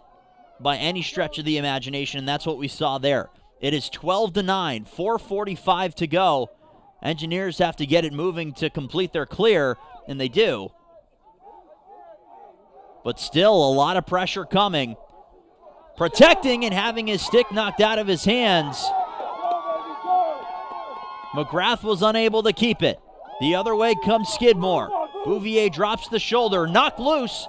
by any stretch of the imagination, and that's what we saw there. It is 12-9, 4:45 to go. Engineers have to get it moving to complete their clear, and they do. But still a lot of pressure coming. Protecting and having his stick knocked out of his hands. McGrath was unable to keep it. The other way comes Skidmore. Bouvier drops the shoulder, knocked loose.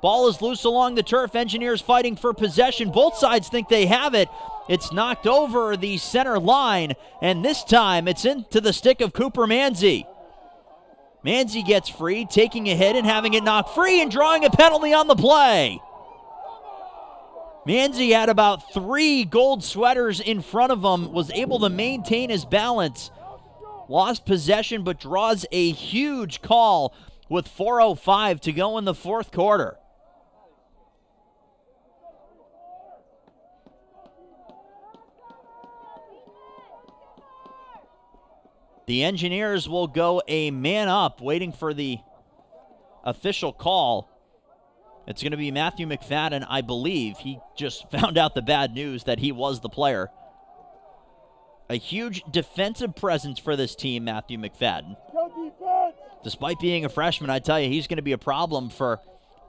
Ball is loose along the turf. Engineers fighting for possession. Both sides think they have it. It's knocked over the center line, and this time it's into the stick of Cooper Manzi. Manzi gets free, taking a hit and having it knocked free and drawing a penalty on the play. Manzi had about 3 gold sweaters in front of him, was able to maintain his balance, lost possession but draws a huge call with 4:05 to go in the fourth quarter. The Engineers will go a man up, waiting for the official call. It's going to be Matthew McFadden, I believe. He just found out the bad news that he was the player. A huge defensive presence for this team, Matthew McFadden. Despite being a freshman, I tell you, he's going to be a problem for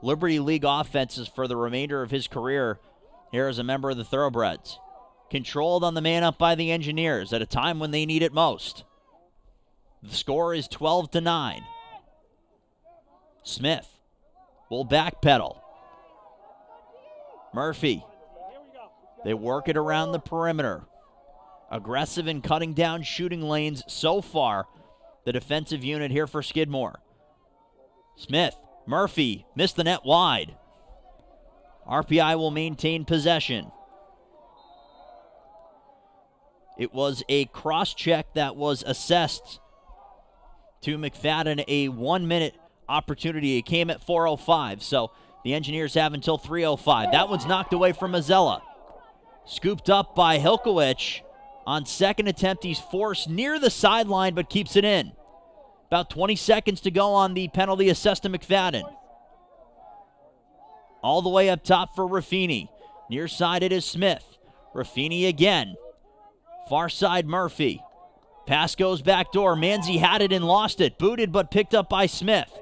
Liberty League offenses for the remainder of his career here as a member of the Thoroughbreds. Controlled on the man up by the Engineers at a time when they need it most. The score is 12-9. Smith will backpedal. Murphy. They work it around the perimeter. Aggressive in cutting down shooting lanes so far. The defensive unit here for Skidmore. Smith. Murphy missed the net wide. RPI will maintain possession. It was a cross-check that was assessed to McFadden, a 1-minute opportunity. It came at 4:05, so the Engineers have until 3:05. That one's knocked away from Mazzella. Scooped up by Hilkowicz. On second attempt, he's forced near the sideline, but keeps it in. About 20 seconds to go on the penalty assessed to McFadden. All the way up top for Raffini. Near side it is Smith. Raffini again. Far side Murphy. Pass goes back door. Manzi had it and lost it. Booted but picked up by Smith.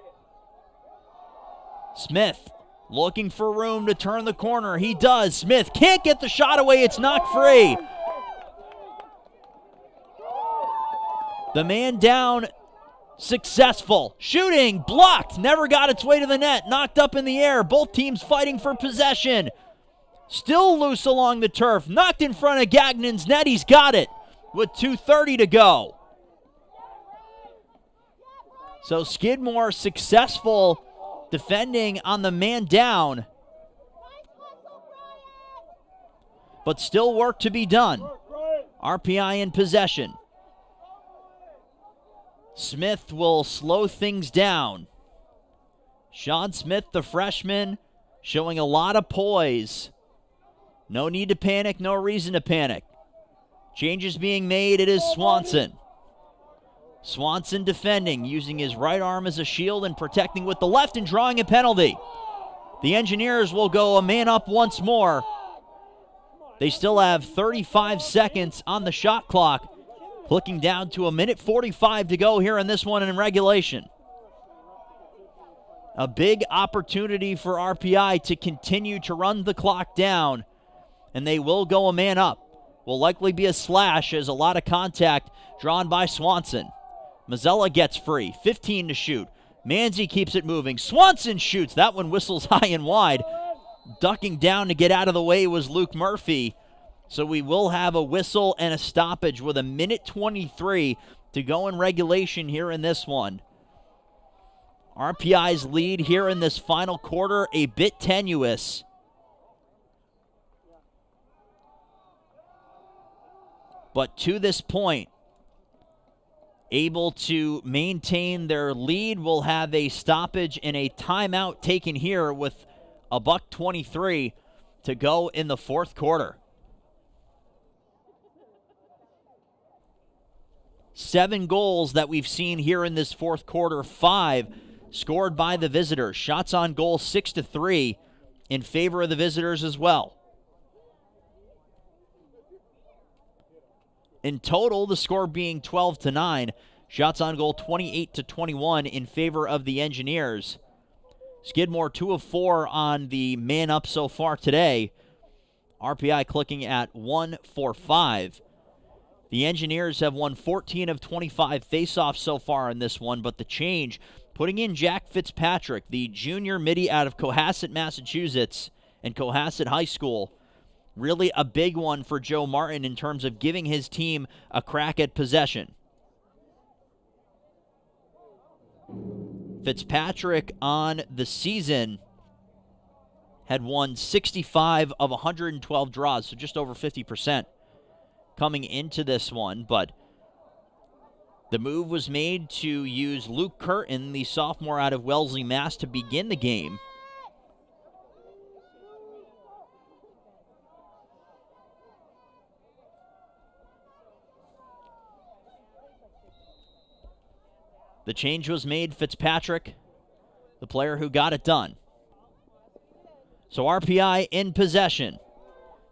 Smith looking for room to turn the corner. He does. Smith can't get the shot away. It's knocked free. The man down, successful. Shooting, blocked, never got its way to the net. Knocked up in the air. Both teams fighting for possession. Still loose along the turf. Knocked in front of Gagnon's net. He's got it with 2:30 to go. So Skidmore successful defending on the man down. But still work to be done. RPI in possession. Smith will slow things down. Sean Smith, the freshman, showing a lot of poise. No need to panic, no reason to panic. Changes being made, it is Swanson. Swanson defending, using his right arm as a shield and protecting with the left and drawing a penalty. The Engineers will go a man up once more. They still have 35 seconds on the shot clock. Clicking down to 1:45 to go here in this one in regulation. A big opportunity for RPI to continue to run the clock down, and they will go a man up. Will likely be a slash as a lot of contact drawn by Swanson. Mazzella gets free, 15 to shoot. Manzi keeps it moving. Swanson shoots. That one whistles high and wide. Ducking down to get out of the way was Luke Murphy. So we will have a whistle and a stoppage with 1:23 to go in regulation here in this one. RPI's lead here in this final quarter a bit tenuous. But to this point, able to maintain their lead. Will have a stoppage and a timeout taken here with $1:23 to go in the fourth quarter. 7 goals that we've seen here in this fourth quarter, 5 scored by the visitors. Shots on goal 6-3 in favor of the visitors as well. In total, the score being 12-9. Shots on goal 28-21 in favor of the Engineers. Skidmore 2 of 4 on the man up so far today. RPI clicking at 1 for 5. The Engineers have won 14 of 25 faceoffs so far in this one, but the change, putting in Jack Fitzpatrick, the junior midi out of Cohasset, Massachusetts, and Cohasset High School, really a big one for Joe Martin in terms of giving his team a crack at possession. Fitzpatrick on the season had won 65 of 112 draws, so just over 50% coming into this one, but the move was made to use Luke Curtin, the sophomore out of Wellesley, Mass, to begin the game. The change was made. Fitzpatrick, the player who got it done. So RPI in possession.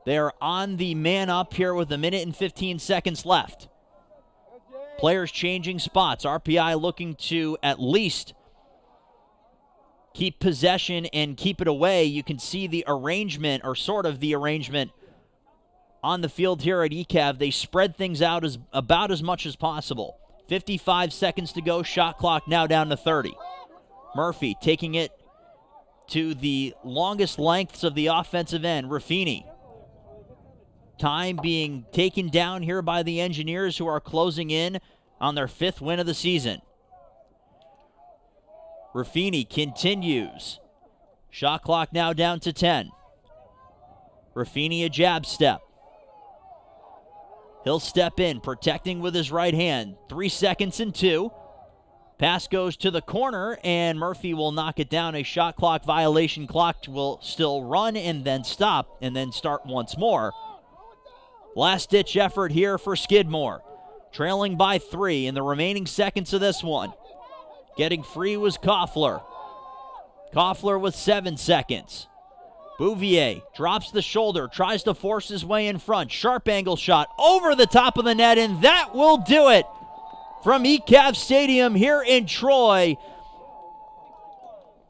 They are on the man up here with 1 minute and 15 seconds left. Players changing spots. RPI looking to at least keep possession and keep it away. You can see the arrangement, or sort of the arrangement, on the field here at ECAV. They spread things out about as much as possible. 55 seconds to go. Shot clock now down to 30. Murphy taking it to the longest lengths of the offensive end. Raffini. Time being taken down here by the Engineers, who are closing in on their 5th win of the season. Raffini continues. Shot clock now down to 10. Raffini a jab step. He'll step in, protecting with his right hand. 3 seconds and 2. Pass goes to the corner, and Murphy will knock it down. A shot clock violation. Clock will still run and then stop and then start once more. Last-ditch effort here for Skidmore. Trailing by 3 in the remaining seconds of this one. Getting free was Koffler. Koffler with 7 seconds. Bouvier drops the shoulder, tries to force his way in front. Sharp angle shot over the top of the net, and that will do it from ECAV Stadium here in Troy.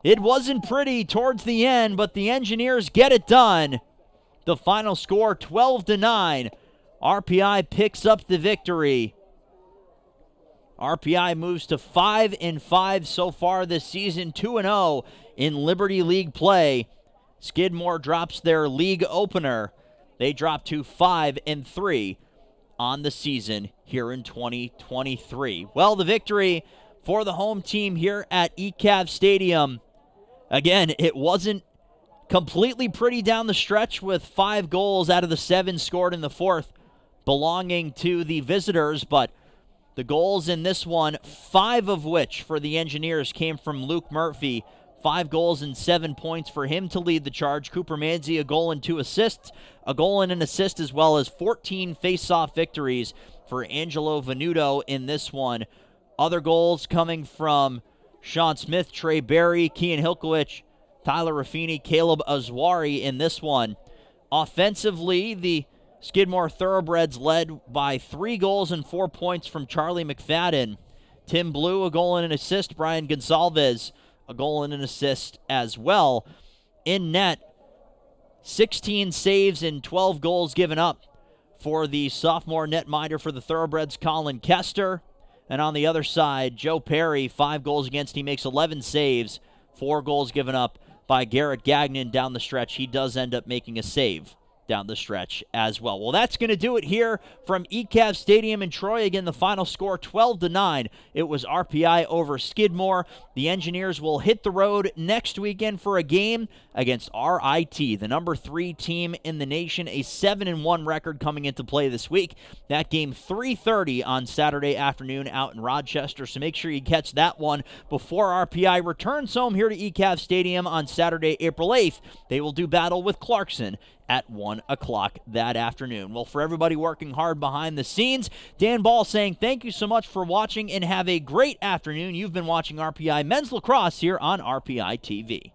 It wasn't pretty towards the end, but the Engineers get it done. The final score, 12-9. RPI picks up the victory. RPI moves to 5-5 so far this season, 2-0 in Liberty League play. Skidmore drops their league opener. They drop to 5-3 on the season here in 2023. Well, the victory for the home team here at ECAV Stadium. Again, it wasn't completely pretty down the stretch, with 5 goals out of the 7 scored in the fourth belonging to the visitors, but the goals in this one, 5 of which for the Engineers, came from Luke Murphy. 5 goals and 7 points for him to lead the charge. Cooper Manzi, a goal and 2 assists, a goal and an assist, as well as 14 face-off victories for Angelo Venuto in this one. Other goals coming from Sean Smith, Trey Berry, Kian Hilkowicz, Tyler Raffini, Caleb Azwari in this one. Offensively, the Skidmore Thoroughbreds led by 3 goals and 4 points from Charlie McFadden. Tim Blue, a goal and an assist. Brian Gonsalves, a goal and an assist as well. In net, 16 saves and 12 goals given up for the sophomore netminder for the Thoroughbreds, Colin Kester. And on the other side, Joe Perry, 5 goals against. He makes 11 saves, 4 goals given up by Garrett Gagnon down the stretch. He does end up making a save down the stretch as well. Well, that's going to do it here from ECAV Stadium in Troy. Again, the final score, 12-9. It was RPI over Skidmore. The Engineers will hit the road next weekend for a game against RIT, the number 3 team in the nation, a 7-1 record coming into play this week. That game 3:30 on Saturday afternoon out in Rochester, so make sure you catch that one before RPI returns home here to ECAV Stadium on Saturday, April 8th. They will do battle with Clarkson at 1 o'clock that afternoon. Well, for everybody working hard behind the scenes, Dan Ball saying thank you so much for watching and have a great afternoon. You've been watching RPI Men's Lacrosse here on RPI TV.